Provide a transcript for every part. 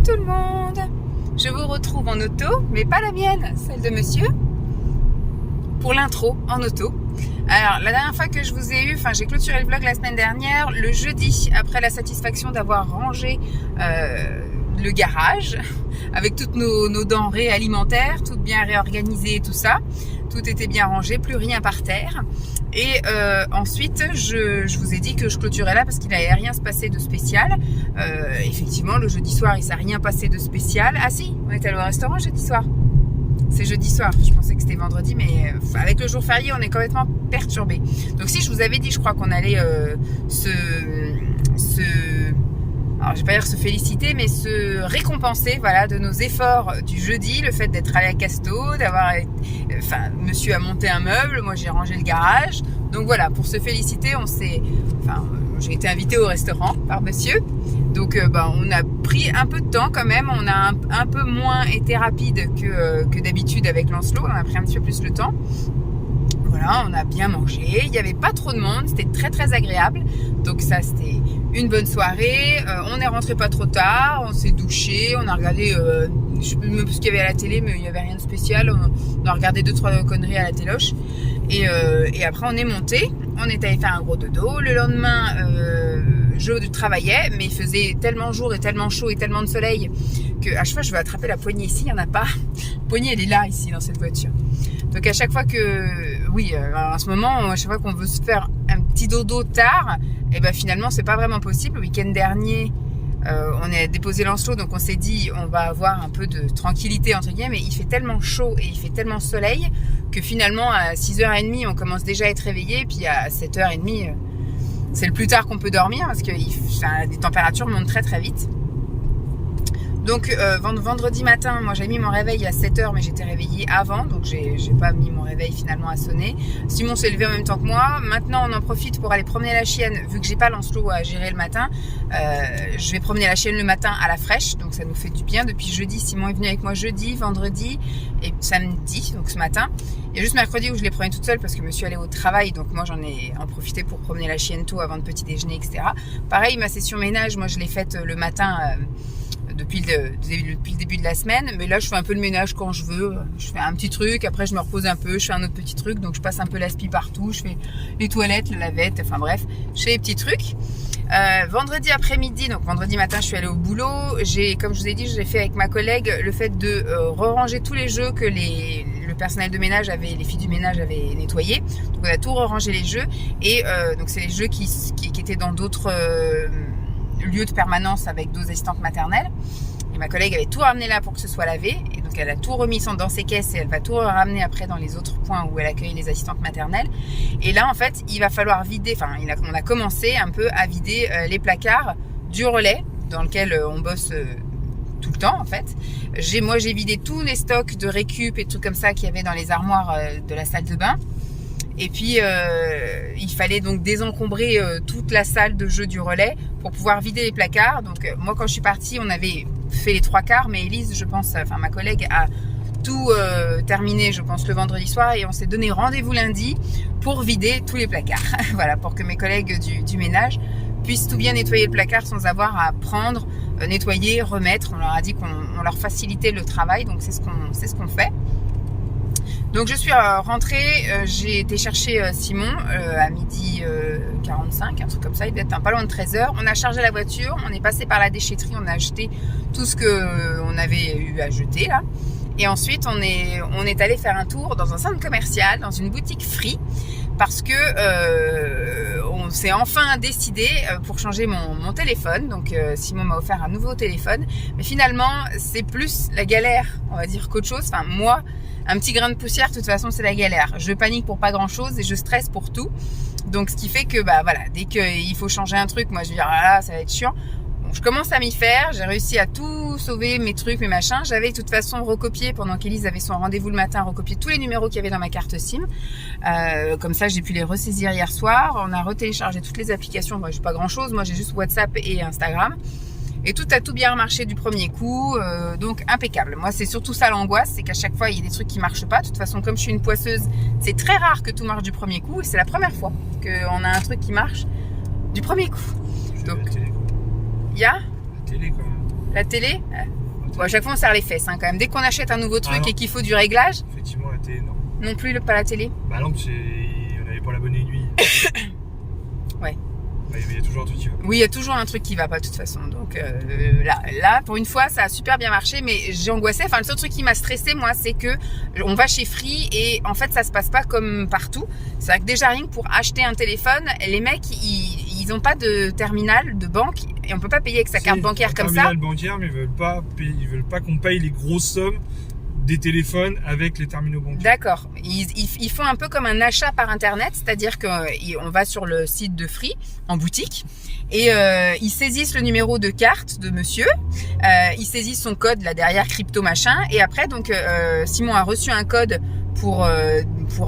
tout le monde. Je vous retrouve en auto, mais pas la mienne, celle de monsieur, pour l'intro en auto. Alors, la dernière fois que je vous ai eu, j'ai clôturé le vlog la semaine dernière, le jeudi, après la satisfaction d'avoir rangé le garage, avec toutes nos denrées alimentaires, toutes bien réorganisées et tout ça. Tout était bien rangé, plus rien par terre. Et ensuite, je vous ai dit que je clôturais là parce qu'il n'allait rien se passer de spécial. Effectivement, le jeudi soir, il ne s'est rien passé de spécial. Ah si, on est allé au restaurant jeudi soir. C'est jeudi soir, je pensais que c'était vendredi, mais avec le jour férié, on est complètement perturbé. Donc si je vous avais dit, je crois qu'on allait alors je vais pas dire se féliciter, mais se récompenser, voilà, de nos efforts du jeudi, le fait d'être allé à Casto, monsieur a monté un meuble, moi j'ai rangé le garage. Donc voilà, pour se féliciter, j'ai été invitée au restaurant par monsieur. Donc on a pris un peu de temps quand même, on a un peu moins été rapide que d'habitude avec Lancelot, on a pris un petit peu plus le temps. Voilà, on a bien mangé, il n'y avait pas trop de monde, c'était très très agréable. Donc ça, c'était une bonne soirée. On est rentré pas trop tard, on s'est douché, on a regardé, je sais plus même ce qu'il y avait à la télé, mais il n'y avait rien de spécial. On a regardé 2-3 conneries à la téloche. Et après, on est monté, on est allé faire un gros dodo. Le lendemain, je travaillais, mais il faisait tellement jour et tellement chaud et tellement de soleil que à chaque fois, je vais attraper la poignée ici, il n'y en a pas. La poignée, elle est là, ici, dans cette voiture. Donc à chaque fois en ce moment, à chaque fois qu'on veut se faire un petit dodo tard, et finalement c'est pas vraiment possible. Le week-end dernier, on a déposé Lancelot, donc on s'est dit on va avoir un peu de tranquillité entre guillemets, mais il fait tellement chaud et il fait tellement soleil que finalement à 6h30 on commence déjà à être réveillé, puis à 7h30 c'est le plus tard qu'on peut dormir parce que les températures montent très très vite. Donc vendredi matin, moi j'ai mis mon réveil à 7h, mais j'étais réveillée avant, donc j'ai pas mis mon réveil finalement à sonner. Simon s'est levé en même temps que moi. Maintenant on en profite pour aller promener la chienne, vu que j'ai pas Lancelot à gérer le matin. Je vais promener la chienne le matin à la fraîche, donc ça nous fait du bien. Depuis jeudi, Simon est venu avec moi jeudi, vendredi et samedi, donc ce matin. Il y a juste mercredi où je les prenais toute seule parce que monsieur allait au travail, donc moi j'en ai en profité pour promener la chienne tôt avant le petit déjeuner, etc. Pareil, ma session ménage, moi je l'ai faite le matin depuis le début de la semaine, mais là je fais un peu le ménage quand je veux. Je fais un petit truc, après je me repose un peu, je fais un autre petit truc, donc je passe un peu l'aspi partout, je fais les toilettes, la lavette, enfin bref, je fais les petits trucs. Vendredi après-midi, donc vendredi matin je suis allée au boulot, comme je vous ai dit, j'ai fait avec ma collègue le fait de re-ranger tous les jeux que le personnel de ménage les filles du ménage avaient nettoyés. Donc on a tout re-rangé les jeux, et donc c'est les jeux qui étaient dans d'autres lieu de permanence avec 2 assistantes maternelles, et ma collègue avait tout ramené là pour que ce soit lavé, et donc elle a tout remis dans ses caisses et elle va tout ramener après dans les autres points où elle accueille les assistantes maternelles. Et là en fait il va falloir vider, on a commencé un peu à vider les placards du relais dans lequel on bosse tout le temps en fait. Moi j'ai vidé tous les stocks de récup et tout comme ça qu'il y avait dans les armoires de la salle de bain. Et puis il fallait donc désencombrer toute la salle de jeu du relais pour pouvoir vider les placards. Donc moi quand je suis partie, on avait fait les 3/4, mais Elise, je pense, ma collègue a tout terminé, je pense, le vendredi soir, et on s'est donné rendez-vous lundi pour vider tous les placards. Voilà, pour que mes collègues du ménage puissent tout bien nettoyer le placard sans avoir à prendre, nettoyer, remettre. On leur a dit qu'on leur facilitait le travail, donc c'est ce qu'on fait. Donc je suis rentrée, j'ai été chercher Simon à 12h45, un truc comme ça, il devait être pas loin de 13h. On a chargé la voiture, on est passé par la déchetterie, on a acheté tout ce qu'on avait eu à jeter là. Et ensuite on est allé faire un tour dans un centre commercial, dans une boutique Free, parce que on s'est enfin décidé pour changer mon téléphone. Donc Simon m'a offert un nouveau téléphone, mais finalement c'est plus la galère, on va dire, qu'autre chose. Moi, un petit grain de poussière, de toute façon c'est la galère. Je panique pour pas grand chose et je stresse pour tout. Donc ce qui fait que dès qu'il faut changer un truc, moi je vais dire là ça va être chiant. Bon, je commence à m'y faire, j'ai réussi à tout sauver, mes trucs, mes machins. J'avais de toute façon recopié, pendant qu'Élise avait son rendez-vous le matin, recopié tous les numéros qu'il y avait dans ma carte SIM. Comme ça j'ai pu les ressaisir hier soir. On a retéléchargé toutes les applications. Moi j'ai pas grand chose, moi j'ai juste WhatsApp et Instagram. Et tout a tout bien marché du premier coup, donc impeccable. Moi, c'est surtout ça l'angoisse, c'est qu'à chaque fois, il y a des trucs qui marchent pas. De toute façon, comme je suis une poisseuse, c'est très rare que tout marche du premier coup. Et c'est la première fois qu'on a un truc qui marche du premier coup. Donc, il y a la télé quand même. La télé bon, à chaque fois on serre les fesses hein, quand même. Dès qu'on achète un nouveau truc et qu'il faut du réglage. Effectivement, la télé, non. Non plus, pas la télé. Bah non, on n'avait pas la bonne aiguille. Ouais. Bah, il y a toujours un truc qui va pas. Oui, il y a toujours un truc qui va pas de toute façon. Donc là, pour une fois, ça a super bien marché, mais j'ai angoissé. Enfin, le seul truc qui m'a stressé, moi, c'est que on va chez Free et en fait, ça se passe pas comme partout. C'est vrai que déjà rien que pour acheter un téléphone, les mecs, ils ont pas de terminal de banque et on peut pas payer avec sa carte bancaire comme ça. Terminal bancaire, mais ils veulent pas qu'on paye les grosses sommes des téléphones avec les terminaux bancaires. D'accord. Ils font un peu comme un achat par internet, c'est-à-dire qu'on va sur le site de Free en boutique et ils saisissent le numéro de carte de monsieur, ils saisissent son code là derrière crypto machin et après donc Simon a reçu un code pour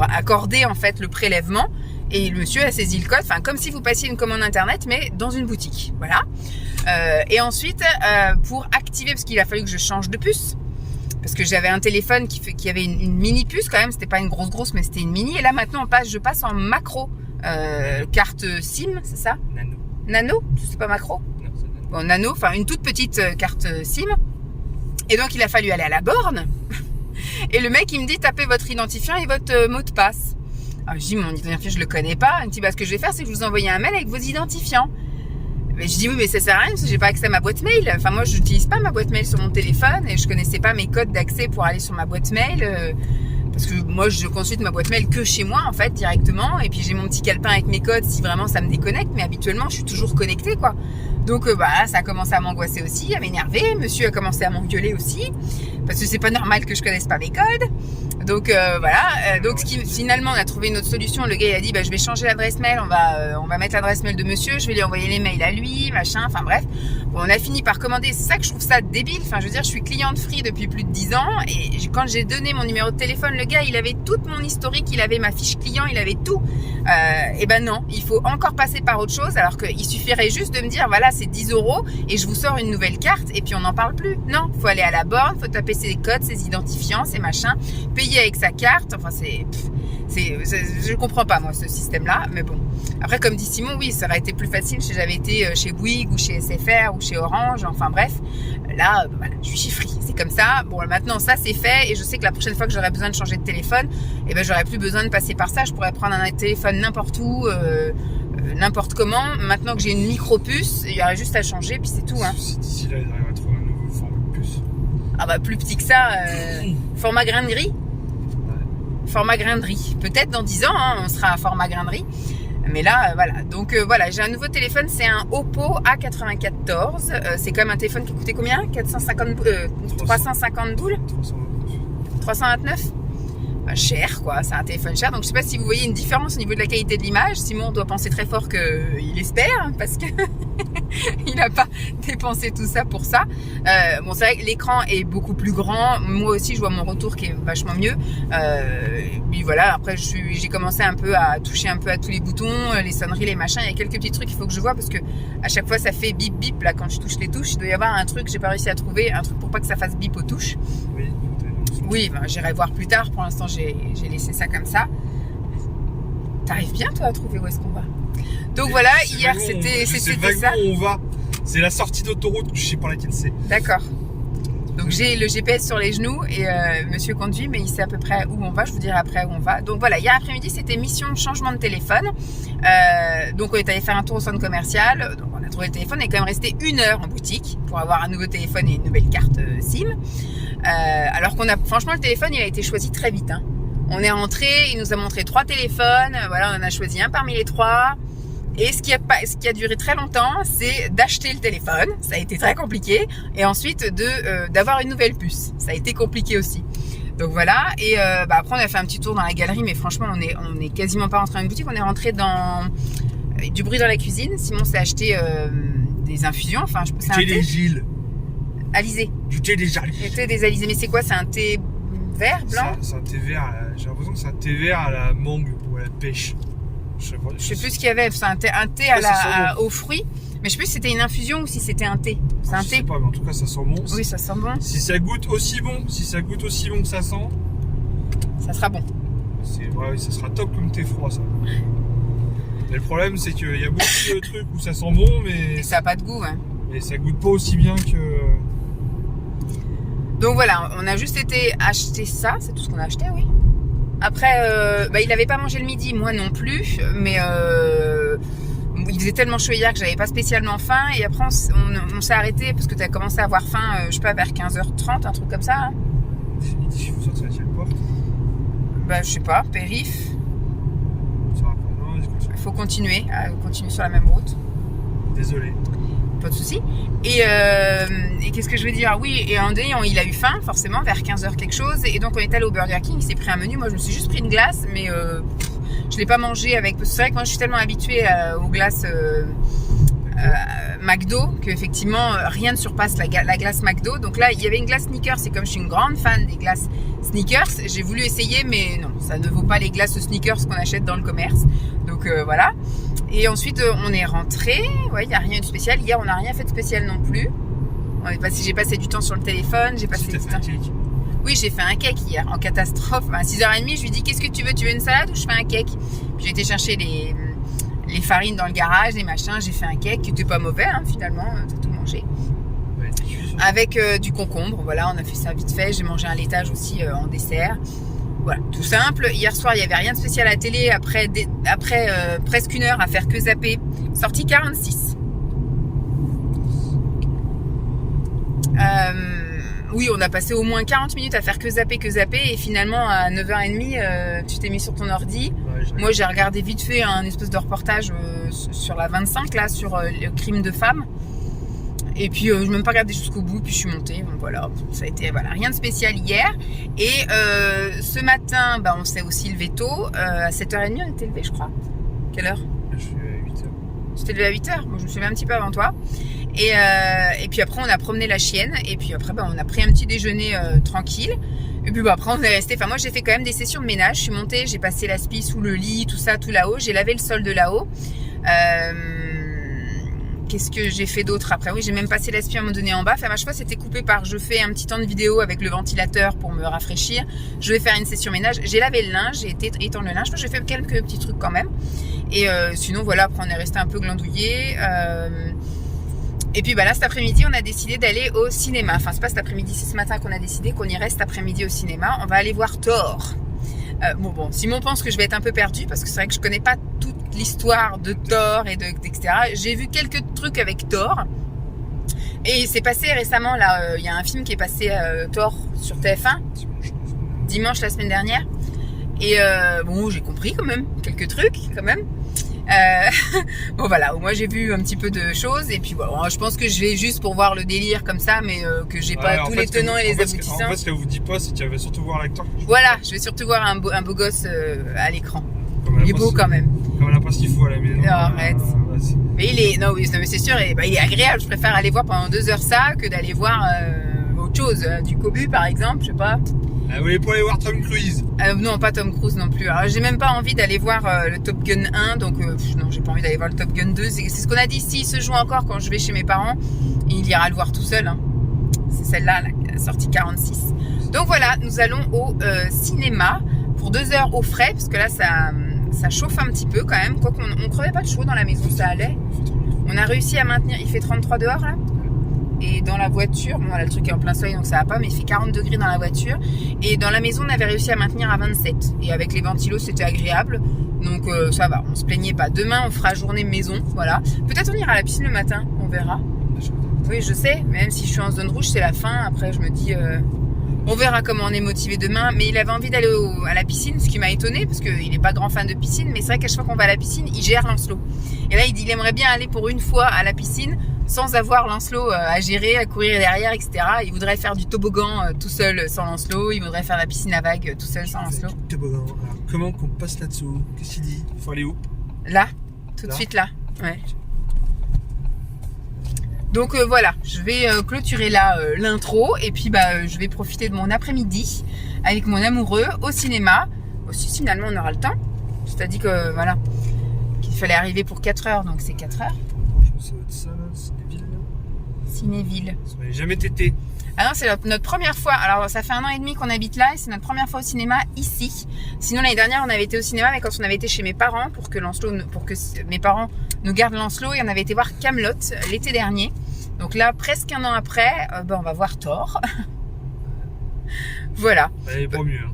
accorder en fait le prélèvement et le monsieur a saisi le code, enfin comme si vous passiez une commande internet mais dans une boutique, voilà. Et ensuite pour activer, parce qu'il a fallu que je change de puce. Parce que j'avais un téléphone qui avait une mini puce quand même, c'était pas une grosse, mais c'était une mini. Et là maintenant je passe en macro carte SIM, c'est ça? Nano? C'est pas macro? Non, c'est nano. Bon, nano, enfin une toute petite carte SIM. Et donc il a fallu aller à la borne. Et le mec il me dit tapez votre identifiant et votre mot de passe. Alors je dis mon identifiant je le connais pas. Il me dit bah ce que je vais faire c'est que je vous envoie un mail avec vos identifiants. Mais je dis oui mais ça sert à rien parce que j'ai pas accès à ma boîte mail. Enfin moi je n'utilise pas ma boîte mail sur mon téléphone et je connaissais pas mes codes d'accès pour aller sur ma boîte mail parce que moi je consulte ma boîte mail que chez moi en fait directement et puis j'ai mon petit calepin avec mes codes si vraiment ça me déconnecte mais habituellement je suis toujours connectée quoi. Donc bah ça a commencé à m'angoisser aussi, à m'énerver. Monsieur a commencé à m'engueuler aussi parce que c'est pas normal que je connaisse pas mes codes. Donc voilà, donc finalement on a trouvé une autre solution. Le gars il a dit bah je vais changer l'adresse mail, on va mettre l'adresse mail de monsieur, je vais lui envoyer les mails à lui, machin, enfin bref. Bon, on a fini par commander, c'est ça que je trouve ça débile. Enfin je veux dire, je suis cliente Free depuis plus de 10 ans et quand j'ai donné mon numéro de téléphone, le gars il avait toute mon historique, il avait ma fiche client, il avait tout. Et ben non, il faut encore passer par autre chose alors qu'il suffirait juste de me dire voilà c'est 10 € et je vous sors une nouvelle carte et puis on n'en parle plus. Non, faut aller à la borne, faut taper ses codes, ses identifiants, ses machins, payer avec sa carte, enfin je comprends pas moi ce système là, mais bon après comme dit Simon oui ça aurait été plus facile si j'avais été chez Bouygues ou chez SFR ou chez Orange, enfin bref là voilà, je suis chez Free, c'est comme ça. Bon maintenant ça c'est fait et je sais que la prochaine fois que j'aurai besoin de changer de téléphone et ben j'aurai plus besoin de passer par ça, je pourrais prendre un téléphone n'importe où n'importe comment. Maintenant que j'ai une micro puce il y aurait juste à changer puis c'est tout hein. Si d'ici là ils arrivent à trouver un nouveau format de puce. Ah bah plus petit que ça, format grain de riz. Format grain de riz. Peut-être dans 10 ans, hein, on sera à format grain de riz. Mais là, voilà. Donc voilà, j'ai un nouveau téléphone, c'est un Oppo A94. C'est quand même un téléphone qui coûtait combien 350 boules 329 cher quoi, c'est un téléphone cher donc je sais pas si vous voyez une différence au niveau de la qualité de l'image. Simon doit penser très fort qu'il espère parce que il n'a pas dépensé tout ça pour ça. Bon c'est vrai que l'écran est beaucoup plus grand, moi aussi je vois mon retour qui est vachement mieux puis voilà après j'ai commencé un peu à toucher un peu à tous les boutons, les sonneries, les machins, il y a quelques petits trucs qu'il faut que je vois parce que à chaque fois ça fait bip bip là quand je touche les touches, il doit y avoir un truc, j'ai pas réussi à trouver un truc pour pas que ça fasse bip aux touches. Oui, ben, j'irai voir plus tard. Pour l'instant, j'ai laissé ça comme ça. T'arrives bien, toi, à trouver où est-ce qu'on va? Donc voilà, hier, c'était ça. Où on va. C'est la sortie d'autoroute, je sais pas laquelle c'est. D'accord. Donc j'ai le GPS sur les genoux et monsieur conduit, mais il sait à peu près où on va. Je vous dirai après où on va. Donc voilà, hier après-midi, c'était mission changement de téléphone. Donc on est allé faire un tour au centre commercial. Donc on a trouvé le téléphone. On est quand même resté 1 heure en boutique pour avoir un nouveau téléphone et une nouvelle carte SIM. Alors franchement le téléphone il a été choisi très vite hein. On est rentré, il nous a montré 3 téléphones, voilà on en a choisi un parmi les 3 et ce qui a duré très longtemps c'est d'acheter le téléphone, ça a été très compliqué et ensuite d'avoir une nouvelle puce, ça a été compliqué aussi. Donc voilà et après on a fait un petit tour dans la galerie mais franchement on est quasiment pas rentré dans une boutique, on est rentré dans du bruit dans la cuisine. Simon s'est acheté des infusions, enfin je pense c'est un thé Gilles. Alizé. Du thé des alizés. Le thé des alizés. Mais c'est quoi? C'est un thé vert, blanc? C'est un thé vert. J'ai l'impression que c'est un thé vert à la mangue ou à la pêche. Je sais plus ce qu'il y avait. C'est un thé aux fruits. Mais je sais plus si c'était une infusion ou si c'était un thé. C'est un thé. Je sais pas, mais en tout cas ça sent bon. Oui, ça sent bon. Si ça goûte aussi bon que ça sent, ça sera bon. Ouais, ça sera top comme thé froid ça. Mais le problème c'est qu'il y a beaucoup de trucs où ça sent bon mais. Et ça n'a pas de goût, hein. Et ça goûte pas aussi bien que. Donc voilà, on a juste été acheter ça, c'est tout ce qu'on a acheté, oui. Après, il n'avait pas mangé le midi, moi non plus, mais il faisait tellement chaud hier que j'avais pas spécialement faim. Et après, on s'est arrêté parce que tu as commencé à avoir faim, je sais pas, vers 15h30, un truc comme ça. Hein. Si vous sortez à quelle porte? Bah, je sais pas, périph. Il faut continuer sur la même route. Désolé. Pas de souci. Et qu'est-ce que je veux dire? Oui, et un donné, il a eu faim, forcément, vers 15h quelque chose. Et donc, on est allé au Burger King, il s'est pris un menu. Moi, je me suis juste pris une glace, mais je l'ai pas mangé avec. C'est vrai que moi, je suis tellement habituée aux glaces McDo qu'effectivement, rien ne surpasse la glace McDo. Donc là, il y avait une glace Snickers. Et comme je suis une grande fan des glaces Snickers, j'ai voulu essayer, mais non, ça ne vaut pas les glaces Snickers qu'on achète dans le commerce. Donc voilà. Et ensuite, on est rentré. Ouais, il n'y a rien de spécial. Hier, on n'a rien fait de spécial non plus. J'ai passé du temps sur le téléphone. J'ai passé du temps. Oui, j'ai fait un cake hier, en catastrophe. À 6h30, je lui dis, qu'est-ce que tu veux? Tu veux une salade ou je fais un cake? Puis j'ai été chercher les farines dans le garage, les machins. J'ai fait un cake qui n'était pas mauvais, hein, finalement. T'as tout mangé. Ouais, avec du concombre. Voilà, on a fait ça vite fait. J'ai mangé un laitage aussi en dessert. Voilà, tout simple. Hier soir, il n'y avait rien de spécial à la télé. Après presque une heure à faire que zapper. Sortie 46. Oui, on a passé au moins 40 minutes à faire que zapper. Et finalement, à 9h30, tu t'es mis sur ton ordi. Ouais, moi, j'ai regardé vite fait un espèce de reportage sur la 25, là, sur le crime de femmes. Et puis, je n'ai même pas regardé jusqu'au bout, puis je suis montée. Donc voilà, ça a été rien de spécial hier. Et ce matin, on s'est aussi levé tôt. À 7h30, on était levé, je crois. Quelle heure? Je suis à 8h. Tu t'es levé à 8h? Moi, je me suis levé un petit peu avant toi. Et puis après, on a promené la chienne. Et puis après, on a pris un petit déjeuner tranquille. Et puis après, on est resté. Enfin, moi, j'ai fait quand même des sessions de ménage. Je suis montée, j'ai passé l'aspi sous le lit, tout ça, tout là-haut. J'ai lavé le sol de là-haut. Qu'est-ce que j'ai fait d'autre après? Oui, j'ai même passé l'aspi à un moment donné en bas. Enfin, à chaque fois, c'était coupé par je fais un petit temps de vidéo avec le ventilateur pour me rafraîchir. Je vais faire une session ménage. J'ai lavé le linge, j'ai été étendre le linge. J'ai fait quelques petits trucs quand même. Et sinon, voilà, après, on est resté un peu glandouillé. Et puis là, cet après-midi, on a décidé d'aller au cinéma. Enfin, c'est pas cet après-midi, c'est ce matin qu'on a décidé qu'on irait cet après-midi au cinéma. On va aller voir Thor. Simon pense que je vais être un peu perdue parce que c'est vrai que je connais pas toute l'histoire de Thor etc. J'ai vu quelques trucs avec Thor. Et c'est passé récemment, là, il y a un film qui est passé, Thor, sur TF1, dimanche la semaine dernière. Et j'ai compris quand même, quelques trucs quand même. Voilà, moi j'ai vu un petit peu de choses et puis je pense que je vais juste pour voir le délire comme ça, mais que j'ai pas tous les tenants et les aboutissants. En fait, ce qu'elle vous dit pas, c'est qu'elle va surtout voir l'acteur. Voilà, je vais surtout voir un beau gosse à l'écran. Il est beau quand même. Comme elle a pas ce qu'il faut à la maison. Arrête. Mais il est, non mais c'est sûr, il est agréable. Je préfère aller voir pendant 2 heures ça que d'aller voir autre chose, du Cobu par exemple, je sais pas. Vous voulez pas aller voir Tom Cruise? Non, pas Tom Cruise non plus. Alors, j'ai même pas envie d'aller voir le Top Gun 1, donc non, j'ai pas envie d'aller voir le Top Gun 2. C'est ce qu'on a dit, s'il se joue encore quand je vais chez mes parents, il ira le voir tout seul. Hein. C'est celle-là, la sortie 46. Donc voilà, nous allons au cinéma pour 2 heures au frais, parce que là, ça chauffe un petit peu quand même. Quoique on crevait pas de chaud dans la maison, ça allait. On a réussi à maintenir, il fait 33 dehors là. Et dans la voiture, là le truc est en plein soleil donc ça va pas, mais il fait 40 degrés dans la voiture. Et dans la maison, on avait réussi à maintenir à 27. Et avec les ventilos, c'était agréable. Donc ça va, on se plaignait pas. Demain, on fera journée maison, voilà. Peut-être on ira à la piscine le matin, on verra. Oui, je sais, même si je suis en zone rouge, c'est la fin. Après, je me dis, on verra comment on est motivé demain. Mais il avait envie d'aller à la piscine, ce qui m'a étonné parce qu'il n'est pas grand fan de piscine. Mais c'est vrai qu'à chaque fois qu'on va à la piscine, il gère Lancelot. Et là, il dit qu'il aimerait bien aller pour une fois à la piscine sans avoir Lancelot à gérer, à courir derrière, etc. Il voudrait faire du toboggan tout seul sans Lancelot. Il voudrait faire la piscine à vagues tout seul sans Lancelot. Toboggan. Alors, comment qu'on passe là-dessous? Qu'est-ce qu'il dit? Il faut aller où? Là, tout de suite là. Ouais. Donc voilà, je vais clôturer là l'intro et puis je vais profiter de mon après-midi avec mon amoureux au cinéma. Aussi, finalement, on aura le temps. C'est-à-dire que voilà, qu'il fallait arriver pour 4 heures, donc c'est 4 heures. Ça va être ça là, Cinéville. Cinéville. Ça m'avait jamais tété. Ah non, c'est notre première fois. Alors, ça fait 1 an et demi qu'on habite là et c'est notre première fois au cinéma ici. Sinon, l'année dernière, on avait été au cinéma, mais quand on avait été chez mes parents pour que mes parents nous gardent Lancelot, et on avait été voir Kaamelott l'été dernier. Donc là, presque 1 an après, on va voir Thor. Voilà. Il n'y avait pas mieux. Hein.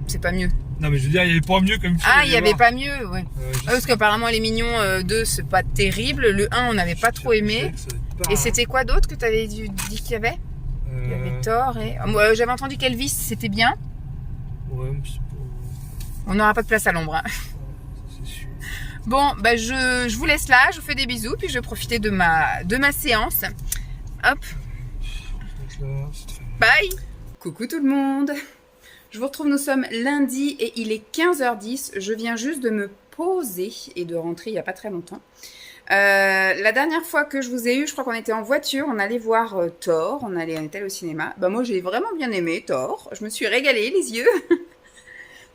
C'est pas mieux. Non, mais je veux dire, il n'y avait pas mieux comme film. Ah, il n'y avait pas mieux, ouais. Parce qu'apparemment, Les Mignons 2, c'est pas terrible. Le 1, on n'avait pas trop aimé. Et c'était quoi d'autre que tu avais dit qu'il y avait Il y avait Thor et... J'avais entendu qu'Elvis, c'était bien. Ouais, mais c'est pas... On n'aura pas de place à l'ombre. Hein. C'est sûr. Bon, bah je vous laisse là, je vous fais des bisous, puis je vais profiter de ma séance. Hop. Bye. Coucou tout le monde. Je vous retrouve, nous sommes lundi et il est 15h10. Je viens juste de me poser et de rentrer il n'y a pas très longtemps. La dernière fois que je vous ai eu, je crois qu'on était en voiture, on allait voir Thor, on était allé au cinéma. Bah moi j'ai vraiment bien aimé Thor, je me suis régalée les yeux.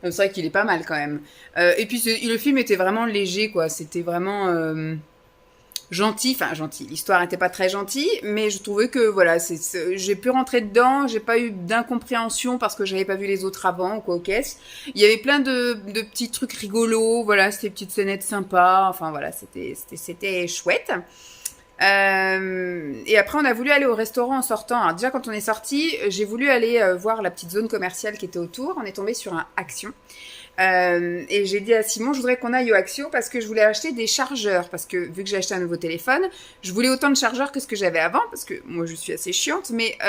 C'est vrai qu'il est pas mal quand même. Et puis le film était vraiment léger quoi, c'était vraiment gentil, enfin gentil. L'histoire était pas très gentille, mais je trouvais que voilà, j'ai pu rentrer dedans, j'ai pas eu d'incompréhension parce que j'avais pas vu les autres avant ou quoi au caisse. Il y avait plein de petits trucs rigolos, voilà, c'était des petites scénettes sympas, enfin voilà, c'était chouette. Et après on a voulu aller au restaurant en sortant. Alors déjà quand on est sorti, j'ai voulu aller voir la petite zone commerciale qui était autour. On est tombé sur un Action. Et j'ai dit à Simon, je voudrais qu'on aille au Action parce que je voulais acheter des chargeurs. Parce que vu que j'ai acheté un nouveau téléphone, je voulais autant de chargeurs que ce que j'avais avant. Parce que moi je suis assez chiante. Mais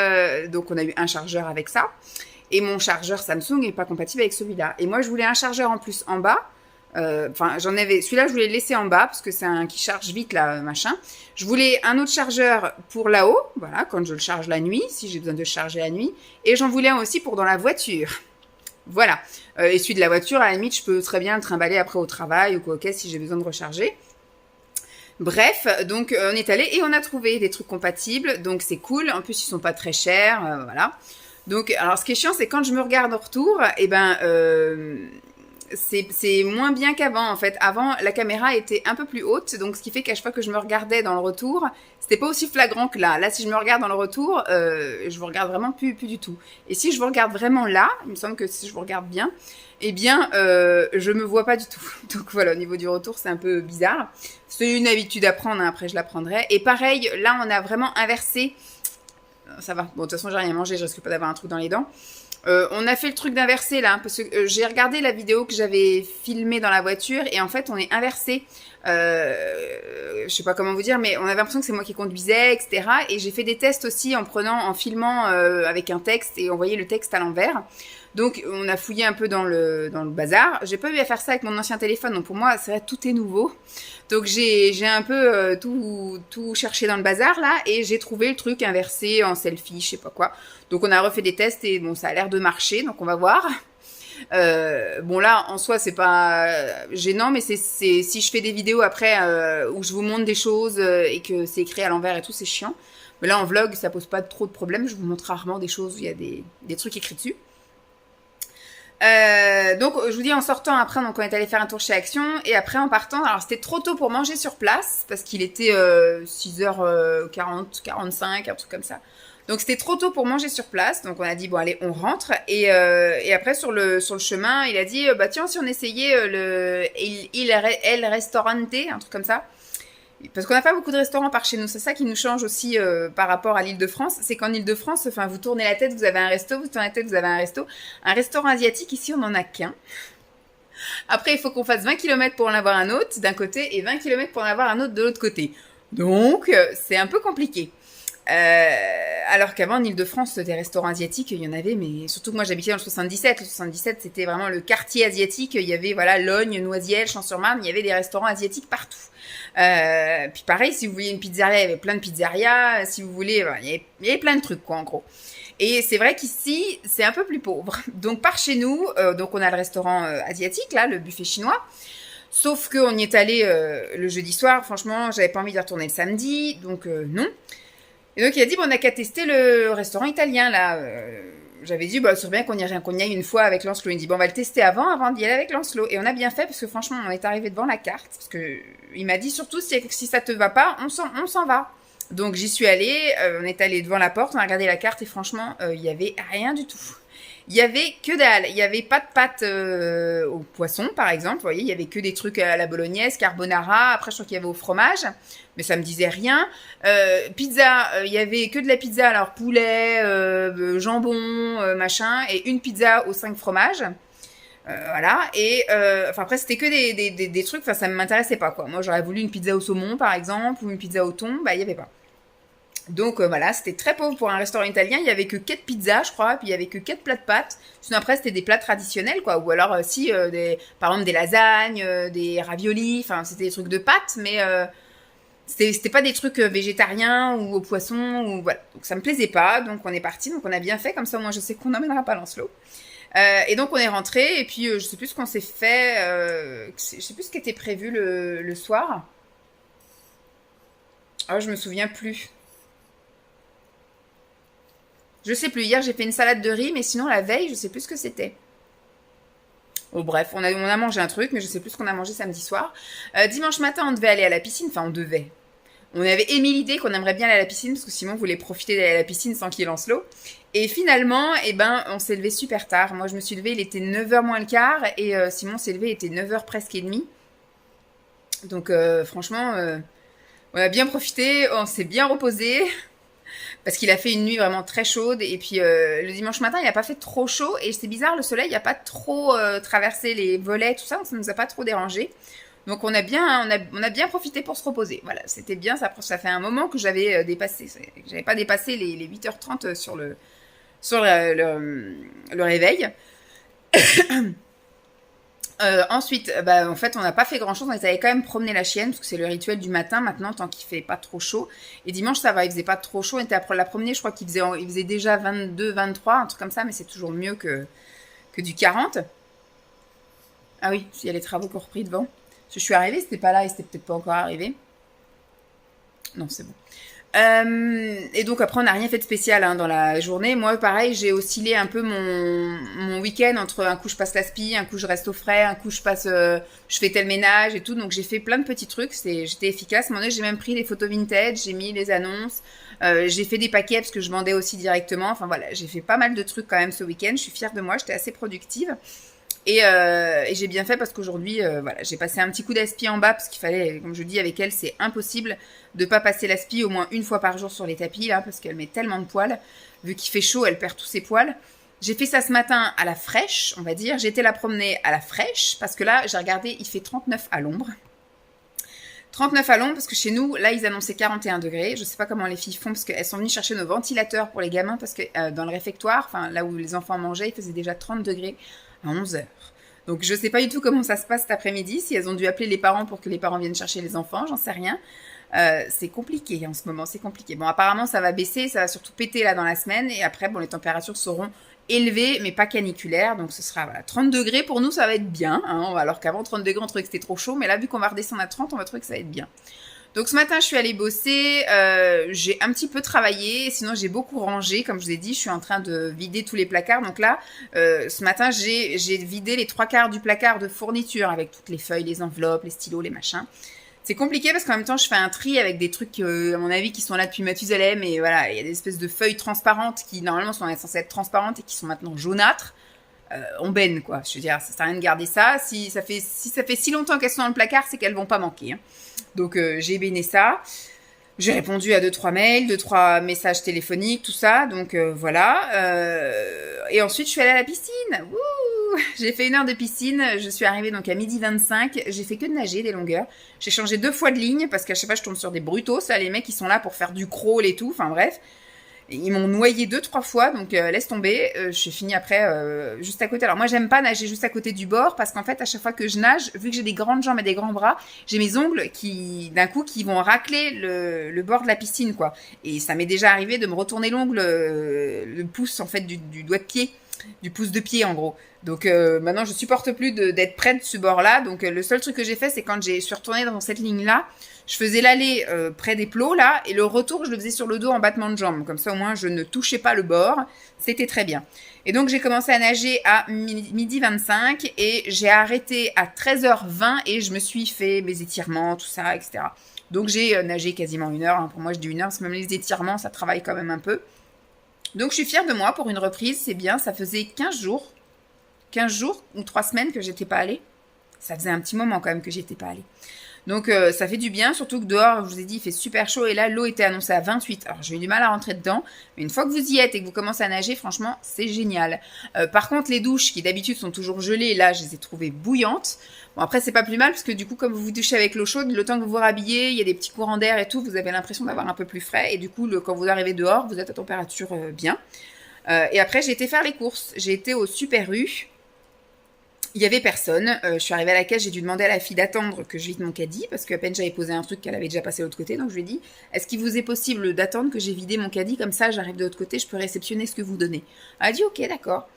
donc on a eu un chargeur avec ça. Et mon chargeur Samsung n'est pas compatible avec celui-là. Et moi je voulais un chargeur en plus en bas. Enfin j'en avais, celui-là je voulais le laisser en bas parce que c'est un qui charge vite là, machin. Je voulais un autre chargeur pour là-haut, voilà, quand je le charge la nuit, si j'ai besoin de le charger la nuit. Et j'en voulais un aussi pour dans la voiture. Voilà. Et celui de la voiture, à la limite, je peux très bien le trimballer après au travail ou quoi, ok, si j'ai besoin de recharger. Bref, donc on est allé et on a trouvé des trucs compatibles, donc c'est cool. En plus, ils sont pas très chers, voilà. Donc, alors ce qui est chiant, c'est quand je me regarde en retour, et c'est moins bien qu'avant en fait. Avant, la caméra était un peu plus haute, donc ce qui fait qu'à chaque fois que je me regardais dans le retour, c'était pas aussi flagrant que là. Là, si je me regarde dans le retour, je vous regarde vraiment plus du tout. Et si je vous regarde vraiment là, il me semble que si je vous regarde bien, eh bien, je me vois pas du tout. Donc voilà, au niveau du retour, c'est un peu bizarre. C'est une habitude à prendre, hein, après je la prendrai. Et pareil, là, on a vraiment inversé. Ça va. Bon, de toute façon, j'ai rien mangé, je risque pas d'avoir un truc dans les dents. On a fait le truc d'inverser là, parce que j'ai regardé la vidéo que j'avais filmée dans la voiture et en fait on est inversé. Je sais pas comment vous dire, mais on avait l'impression que c'est moi qui conduisais, etc. Et j'ai fait des tests aussi en filmant avec un texte et on voyait le texte à l'envers. Donc on a fouillé un peu dans le bazar. J'ai pas eu à faire ça avec mon ancien téléphone, donc pour moi c'est vrai tout est nouveau. Donc j'ai un peu tout cherché dans le bazar là et j'ai trouvé le truc inversé en selfie, je sais pas quoi. Donc on a refait des tests et bon ça a l'air de marcher, donc on va voir. Bon là en soi c'est pas gênant, mais c'est si je fais des vidéos après où je vous montre des choses et que c'est écrit à l'envers et tout, c'est chiant. Mais là en vlog ça pose pas trop de problèmes, je vous montre rarement des choses où il y a des trucs écrits dessus. Donc je vous dis en sortant après, donc on est allé faire un tour chez Action et après en partant, alors c'était trop tôt pour manger sur place parce qu'il était 6h40, 45, un truc comme ça. Donc c'était trop tôt pour manger sur place, donc on a dit bon allez on rentre et après sur le chemin il a dit bah tiens si on essayait le El Restaurante, un truc comme ça. Parce qu'on n'a pas beaucoup de restaurants par chez nous, c'est ça qui nous change aussi par rapport à l'Île-de-France, c'est qu'en Île-de-France, enfin vous tournez la tête, vous avez un resto, vous tournez la tête, vous avez un resto. Un restaurant asiatique, ici on n'en a qu'un. Après il faut qu'on fasse 20 km pour en avoir un autre d'un côté et 20 km pour en avoir un autre de l'autre côté. Donc c'est un peu compliqué. Alors qu'avant en Île-de-France, des restaurants asiatiques, il y en avait, mais surtout que moi j'habitais dans le 77. Le 77 c'était vraiment le quartier asiatique, il y avait voilà Logne, Noisiel, Champs-sur-Marne, il y avait des restaurants asiatiques partout. Puis pareil, si vous vouliez une pizzeria, il y avait plein de pizzerias. Si vous voulez, il y avait plein de trucs quoi en gros. Et c'est vrai qu'ici, c'est un peu plus pauvre. Donc par chez nous, donc on a le restaurant asiatique là, le buffet chinois. Sauf qu'on y est allé le jeudi soir. Franchement, j'avais pas envie de retourner le samedi, donc non. Et donc il a dit bon, on n'a qu'à tester le restaurant italien là. J'avais dit bah c'est bien qu'on y aille une fois avec Lancelot. Il me dit bon on va le tester avant d'y aller avec Lancelot. Et on a bien fait parce que franchement on est arrivé devant la carte parce que il m'a dit surtout si ça te va pas on s'en va. Donc j'y suis allée, on est allé devant la porte, on a regardé la carte et franchement il y avait rien du tout. Il y avait que dalle, il y avait pas de pâtes au poisson par exemple, vous voyez, il y avait que des trucs à la bolognaise, carbonara, après je crois qu'il y avait au fromage, mais ça me disait rien. Pizza, il y avait que de la pizza, alors poulet, jambon, machin, et une pizza aux 5 fromages. Voilà, et enfin après c'était que des trucs, enfin ça ne m'intéressait pas quoi. Moi j'aurais voulu une pizza au saumon par exemple, ou une pizza au thon, bah il n'y avait pas. Donc voilà, c'était très pauvre pour un restaurant italien, il y avait que 4 pizzas je crois, puis il y avait que 4 plats de pâtes. Sinon après c'était des plats traditionnels quoi, ou alors si, par exemple des lasagnes, des raviolis, enfin c'était des trucs de pâtes, mais c'était pas des trucs végétariens ou au poisson, ou voilà. Donc ça me plaisait pas, donc on est parti, donc on a bien fait, comme ça moi je sais qu'on n'emmènera pas Lancelot. Et donc on est rentré et puis je sais plus ce qu'on s'est fait, je sais plus ce qui était prévu le soir. Oh, je me souviens plus. Je sais plus, hier j'ai fait une salade de riz, mais sinon la veille je sais plus ce que c'était. Oh bref, on a mangé un truc, mais je sais plus ce qu'on a mangé samedi soir. Dimanche matin on devait aller à la piscine, enfin on devait. On avait émis l'idée qu'on aimerait bien aller à la piscine parce que Simon voulait profiter d'aller à la piscine sans qu'il lance l'eau. Et finalement, eh ben, on s'est levé super tard. Moi, je me suis levée, il était 9h moins le quart et Simon s'est levé, il était 9h presque et demie. Donc franchement, on a bien profité, on s'est bien reposé parce qu'il a fait une nuit vraiment très chaude. Et puis le dimanche matin, il n'a pas fait trop chaud et c'est bizarre, le soleil n'a pas trop traversé les volets, tout ça, ça ne nous a pas trop dérangé. Donc on a bien profité pour se reposer. Voilà, c'était bien, ça fait un moment que j'avais j'avais pas dépassé les 8h30 sur le réveil. Ensuite, en fait, on n'a pas fait grand-chose. On avait quand même promené la chienne, parce que c'est le rituel du matin maintenant, tant qu'il fait pas trop chaud. Et dimanche, ça va, il faisait pas trop chaud. On était à la promener, je crois qu'il faisait déjà 22, 23, un truc comme ça, mais c'est toujours mieux que du 40. Ah oui, il y a les travaux qu'on repris devant. Je suis arrivée, c'était pas là et c'était peut-être pas encore arrivé. Non, c'est bon. Et donc après on n'a rien fait de spécial dans la journée. Moi pareil, j'ai oscillé un peu mon week-end entre un coup je passe l'aspi, un coup je reste au frais, un coup je fais tel ménage et tout. Donc j'ai fait plein de petits trucs, j'étais efficace. À un moment donné, j'ai même pris les photos vintage, j'ai mis les annonces, j'ai fait des paquets parce que je vendais aussi directement. Enfin voilà, j'ai fait pas mal de trucs quand même ce week-end. Je suis fière de moi, j'étais assez productive. Et j'ai bien fait parce qu'aujourd'hui, voilà, j'ai passé un petit coup d'aspi en bas parce qu'il fallait, comme je dis avec elle, c'est impossible de pas passer l'aspi au moins une fois par jour sur les tapis là parce qu'elle met tellement de poils. Vu qu'il fait chaud, elle perd tous ses poils. J'ai fait ça ce matin à la fraîche, on va dire. J'ai été la promener à la fraîche parce que là, j'ai regardé, il fait 39 à l'ombre. 39 à l'ombre parce que chez nous, là, ils annonçaient 41 degrés. Je sais pas comment les filles font parce qu'elles sont venues chercher nos ventilateurs pour les gamins parce que dans le réfectoire, enfin là où les enfants mangeaient, il faisait déjà 30 degrés à 11h. Donc je sais pas du tout comment ça se passe cet après-midi, si elles ont dû appeler les parents pour que les parents viennent chercher les enfants, j'en sais rien. C'est compliqué en ce moment, c'est compliqué. Bon, apparemment ça va baisser, ça va surtout péter là dans la semaine et après bon, les températures seront élevées mais pas caniculaires, donc ce sera 30 degrés pour nous, ça va être bien, alors qu'avant 30 degrés on trouvait que c'était trop chaud, mais là vu qu'on va redescendre à 30, on va trouver que ça va être bien. Donc ce matin, je suis allée bosser, j'ai un petit peu travaillé, sinon j'ai beaucoup rangé, comme je vous ai dit, je suis en train de vider tous les placards. Donc là, ce matin, j'ai vidé les 3/4 du placard de fourniture avec toutes les feuilles, les enveloppes, les stylos, les machins. C'est compliqué parce qu'en même temps, je fais un tri avec des trucs, à mon avis, qui sont là depuis Mathusalem. Et voilà, il y a des espèces de feuilles transparentes qui, normalement, sont censées être transparentes et qui sont maintenant jaunâtres. On baigne, quoi. Je veux dire, ça sert à rien de garder ça. Si ça fait si longtemps qu'elles sont dans le placard, c'est qu'elles vont pas manquer. Donc, j'ai bainé ça. J'ai répondu à 2-3 mails, 2-3 messages téléphoniques, tout ça. Donc, voilà. Et ensuite, je suis allée à la piscine. Wouh, j'ai fait 1 heure de piscine. Je suis arrivée donc à 12h25. J'ai fait que de nager des longueurs. J'ai changé 2 fois de ligne parce qu'à chaque fois, je tombe sur des brutos. Ça, les mecs, qui sont là pour faire du crawl et tout. Enfin, bref. Ils m'ont noyé 2-3 fois, donc laisse tomber. J'ai fini après juste à côté. Alors moi, j'aime pas nager juste à côté du bord parce qu'en fait, à chaque fois que je nage, vu que j'ai des grandes jambes et des grands bras, j'ai mes ongles qui, d'un coup, qui vont racler le bord de la piscine, quoi. Et ça m'est déjà arrivé de me retourner l'ongle, le pouce en fait du doigt de pied, du pouce de pied en gros. Donc maintenant, je supporte plus d'être près de ce bord-là. Donc le seul truc que j'ai fait, c'est quand je suis retournée dans cette ligne-là. Je faisais l'aller près des plots, là, et le retour, je le faisais sur le dos en battement de jambes. Comme ça, au moins, je ne touchais pas le bord. C'était très bien. Et donc, j'ai commencé à nager à 12h25 et j'ai arrêté à 13h20 et je me suis fait mes étirements, tout ça, etc. Donc, j'ai nagé quasiment 1 heure. Pour moi, je dis 1 heure, parce que même les étirements, ça travaille quand même un peu. Donc, je suis fière de moi pour une reprise. C'est bien, ça faisait 15 jours ou 3 semaines que j'étais pas allée. Ça faisait un petit moment quand même que j'étais pas allée. Donc ça fait du bien, surtout que dehors, je vous ai dit, il fait super chaud et là, l'eau était annoncée à 28. Alors j'ai eu du mal à rentrer dedans, mais une fois que vous y êtes et que vous commencez à nager, franchement, c'est génial. Par contre, les douches qui d'habitude sont toujours gelées, là, je les ai trouvées bouillantes. Bon, après, c'est pas plus mal parce que du coup, comme vous vous douchez avec l'eau chaude, le temps que vous vous rhabillez, il y a des petits courants d'air et tout, vous avez l'impression d'avoir un peu plus frais. Et du coup, quand vous arrivez dehors, vous êtes à température bien. Et après, j'ai été faire les courses. J'ai été au Super U. Il y avait personne. Je suis arrivée à la caisse, j'ai dû demander à la fille d'attendre que je vide mon caddie parce qu'à peine j'avais posé un truc qu'elle avait déjà passé de l'autre côté. Donc je lui ai dit, est-ce qu'il vous est possible d'attendre que j'ai vidé mon caddie, comme ça j'arrive de l'autre côté, je peux réceptionner ce que vous donnez. Elle a dit ok, d'accord.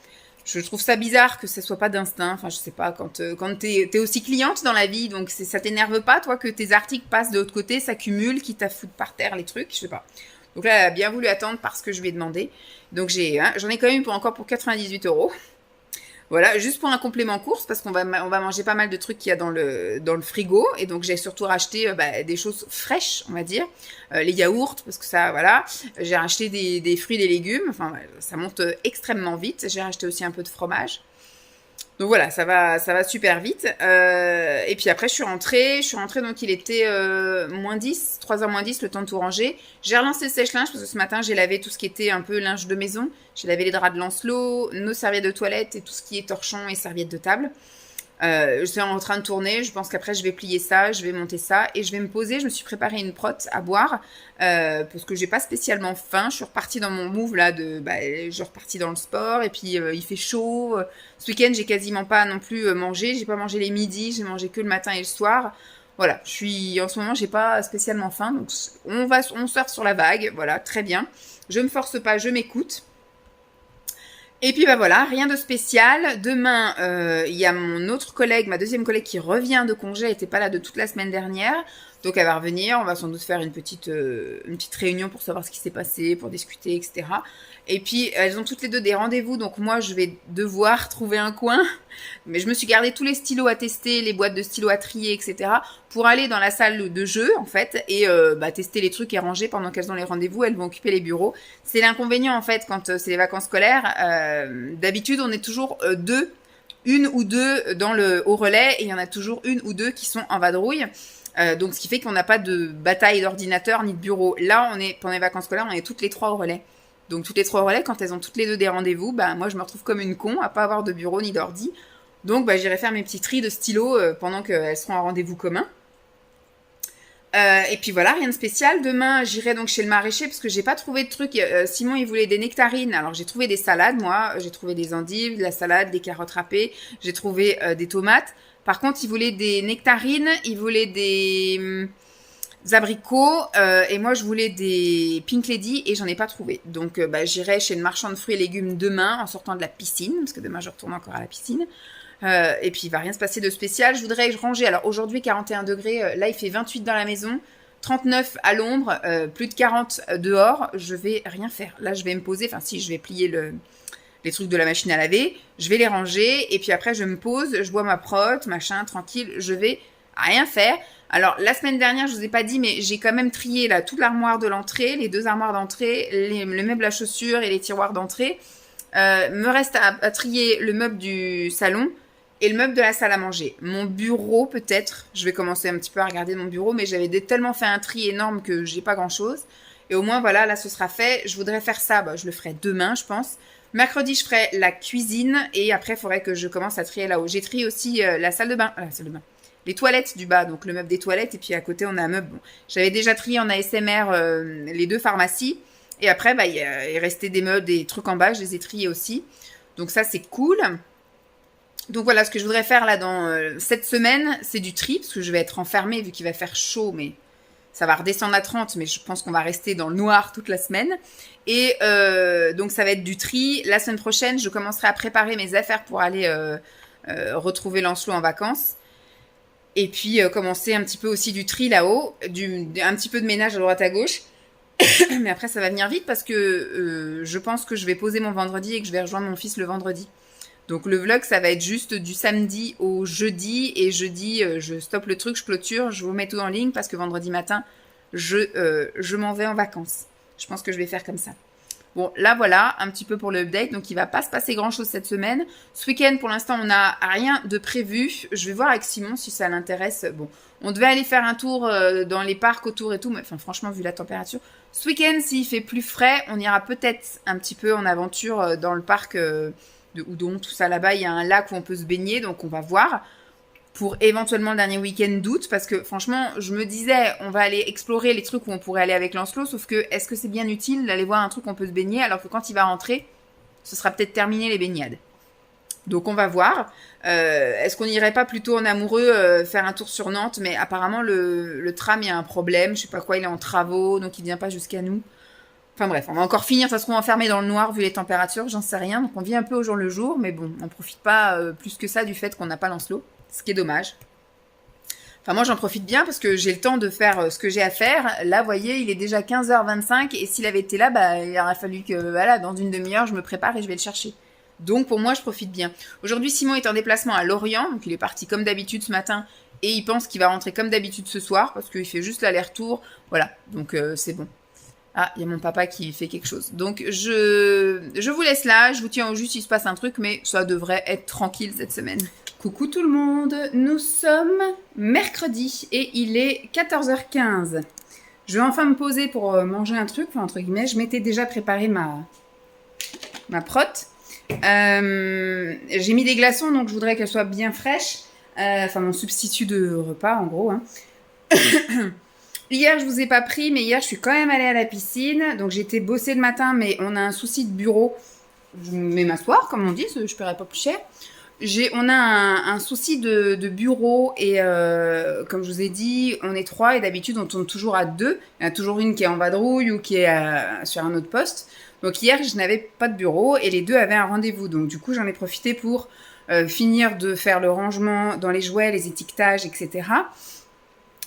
Je trouve ça bizarre que ça soit pas d'instinct. Enfin, je sais pas, quand t'es aussi cliente dans la vie, donc ça t'énerve pas, toi, que tes articles passent de l'autre côté, s'accumulent, quitte à foutre par terre les trucs, je sais pas. Donc là, elle a bien voulu attendre parce que je lui ai demandé. Donc j'en ai quand même encore pour 98 €. Voilà, juste pour un complément course, parce qu'on va manger pas mal de trucs qu'il y a dans le frigo. Et donc, j'ai surtout racheté des choses fraîches, on va dire. Les yaourts, parce que ça, voilà. J'ai racheté des fruits et des légumes. Enfin, ça monte extrêmement vite. J'ai racheté aussi un peu de fromage. Donc voilà, ça va super vite. Et puis après, je suis rentrée, donc il était moins 10, 3h moins 10, le temps de tout ranger. J'ai relancé le sèche-linge parce que ce matin, j'ai lavé tout ce qui était un peu linge de maison. J'ai lavé les draps de Lancelot, nos serviettes de toilette et tout ce qui est torchon et serviettes de table. Je suis en train de tourner, je pense qu'après je vais plier ça, je vais monter ça et je vais me poser. Je me suis préparé une prote à boire parce que j'ai pas spécialement faim. Je suis repartie dans mon move là je suis repartie dans le sport et puis il fait chaud. Ce week-end j'ai quasiment pas non plus mangé, j'ai pas mangé les midis, j'ai mangé que le matin et le soir. Voilà, en ce moment j'ai pas spécialement faim, donc on surfe sur la vague, voilà, très bien. Je me force pas, je m'écoute. Et puis voilà, rien de spécial. Demain, il y a ma deuxième collègue qui revient de congé, elle n'était pas là de toute la semaine dernière. Donc elle va revenir, on va sans doute faire une petite réunion pour savoir ce qui s'est passé, pour discuter, etc. Et puis elles ont toutes les deux des rendez-vous, donc moi je vais devoir trouver un coin. Mais je me suis gardé tous les stylos à tester, les boîtes de stylos à trier, etc. pour aller dans la salle de jeu en fait et tester les trucs et ranger pendant qu'elles ont les rendez-vous. Elles vont occuper les bureaux. C'est l'inconvénient en fait quand c'est les vacances scolaires. D'habitude on est toujours une ou deux au relais et il y en a toujours une ou deux qui sont en vadrouille. Donc ce qui fait qu'on n'a pas de bataille d'ordinateur ni de bureau. Là, pendant les vacances scolaires, on est toutes les trois au relais. Donc toutes les trois au relais, quand elles ont toutes les deux des rendez-vous, moi je me retrouve comme une con à pas avoir de bureau ni d'ordi. Donc j'irai faire mes petits tris de stylos pendant qu'elles seront en rendez-vous commun. Et puis voilà, rien de spécial. Demain, j'irai donc chez le maraîcher parce que j'ai pas trouvé de trucs. Simon, il voulait des nectarines. Alors j'ai trouvé des salades, moi. J'ai trouvé des endives, de la salade, des carottes râpées. J'ai trouvé des tomates. Par contre, il voulait des nectarines, il voulait des abricots et moi je voulais des Pink Lady et j'en ai pas trouvé. Donc j'irai chez le marchand de fruits et légumes demain en sortant de la piscine parce que demain je retourne encore à la piscine. Et puis il va rien se passer de spécial. Je voudrais ranger. Alors aujourd'hui 41 degrés, là il fait 28 dans la maison, 39 à l'ombre, plus de 40 dehors. Je vais rien faire. Là je vais me poser, enfin si je vais plier les trucs de la machine à laver, je vais les ranger et puis après je me pose, je bois ma prot, machin, tranquille, je vais rien faire. Alors la semaine dernière, je vous ai pas dit, mais j'ai quand même trié là toute l'armoire de l'entrée, les deux armoires d'entrée, le meuble à chaussures et les tiroirs d'entrée. Me reste à trier le meuble du salon et le meuble de la salle à manger. Mon bureau peut-être, je vais commencer un petit peu à regarder mon bureau, mais j'avais tellement fait un tri énorme que j'ai pas grand-chose. Et au moins voilà, là ce sera fait. Je voudrais faire ça, je le ferai demain je pense. Mercredi, je ferai la cuisine et après, il faudrait que je commence à trier là-haut. J'ai trié aussi la salle de bain, les toilettes du bas, donc le meuble des toilettes et puis à côté, on a un meuble. Bon, j'avais déjà trié en ASMR les deux pharmacies et après, il restait des meubles, des trucs en bas, je les ai triés aussi. Donc ça, c'est cool. Donc voilà, ce que je voudrais faire là dans cette semaine, c'est du tri parce que je vais être enfermée vu qu'il va faire chaud, mais ça va redescendre à 30, mais je pense qu'on va rester dans le noir toute la semaine. Et donc, ça va être du tri. La semaine prochaine, je commencerai à préparer mes affaires pour aller retrouver Lancelot en vacances. Et puis, commencer un petit peu aussi du tri là-haut. Un petit peu de ménage à droite à gauche. Mais après, ça va venir vite parce que je pense que je vais poser mon vendredi et que je vais rejoindre mon fils le vendredi. Donc, le vlog, ça va être juste du samedi au jeudi. Et jeudi, je stoppe le truc, je clôture, je vous mets tout en ligne parce que vendredi matin, je m'en vais en vacances. Je pense que je vais faire comme ça. Bon, là, voilà, un petit peu pour le update. Donc, il va pas se passer grand-chose cette semaine. Ce week-end, pour l'instant, on n'a rien de prévu. Je vais voir avec Simon si ça l'intéresse. Bon, on devait aller faire un tour dans les parcs autour et tout. Mais enfin, franchement, vu la température. Ce week-end, s'il fait plus frais, on ira peut-être un petit peu en aventure dans le parc de Houdon, tout ça là-bas. Il y a un lac où on peut se baigner, donc on va voir. Pour éventuellement le dernier week-end d'août, parce que franchement, je me disais, on va aller explorer les trucs où on pourrait aller avec Lancelot, sauf que est-ce que c'est bien utile d'aller voir un truc où on peut se baigner, alors que quand il va rentrer, ce sera peut-être terminé les baignades. Donc on va voir. Est-ce qu'on n'irait pas plutôt en amoureux faire un tour sur Nantes, mais apparemment le tram, il y a un problème, je sais pas quoi, il est en travaux, donc il vient pas jusqu'à nous. Enfin bref, on va encore finir, ça se trouve enfermé dans le noir vu les températures, j'en sais rien, donc on vit un peu au jour le jour, mais bon, on profite pas plus que ça du fait qu'on n'a pas Lancelot. Ce qui est dommage. Enfin, moi, j'en profite bien parce que j'ai le temps de faire ce que j'ai à faire. Là, vous voyez, il est déjà 15h25 et s'il avait été là, bah, il aurait fallu que, voilà, dans une demi-heure, je me prépare et je vais le chercher. Donc, pour moi, je profite bien. Aujourd'hui, Simon est en déplacement à Lorient, donc il est parti comme d'habitude ce matin et il pense qu'il va rentrer comme d'habitude ce soir parce qu'il fait juste l'aller-retour. Voilà, donc c'est bon. Ah, il y a mon papa qui fait quelque chose. Donc, je vous laisse là. Je vous tiens au jus s'il se passe un truc, mais ça devrait être tranquille cette semaine. Coucou tout le monde, nous sommes mercredi et il est 14h15. Je vais enfin me poser pour manger un truc, enfin entre guillemets, je m'étais déjà préparé ma prot. J'ai mis des glaçons donc je voudrais qu'elle soit bien fraîche. Enfin mon substitut de repas en gros. Hein. Hier je vous ai pas pris mais hier je suis quand même allée à la piscine. Donc j'étais bossée le matin mais on a un souci de bureau. Je vais m'asseoir comme on dit, je paierai pas plus cher. On a un souci de bureau et comme je vous ai dit, on est 3 et d'habitude on tourne toujours à 2. Il y en a toujours une qui est en vadrouille ou qui est sur un autre poste. Donc hier, je n'avais pas de bureau et les 2 avaient un rendez-vous. Donc du coup, j'en ai profité pour finir de faire le rangement dans les jouets, les étiquetages, etc.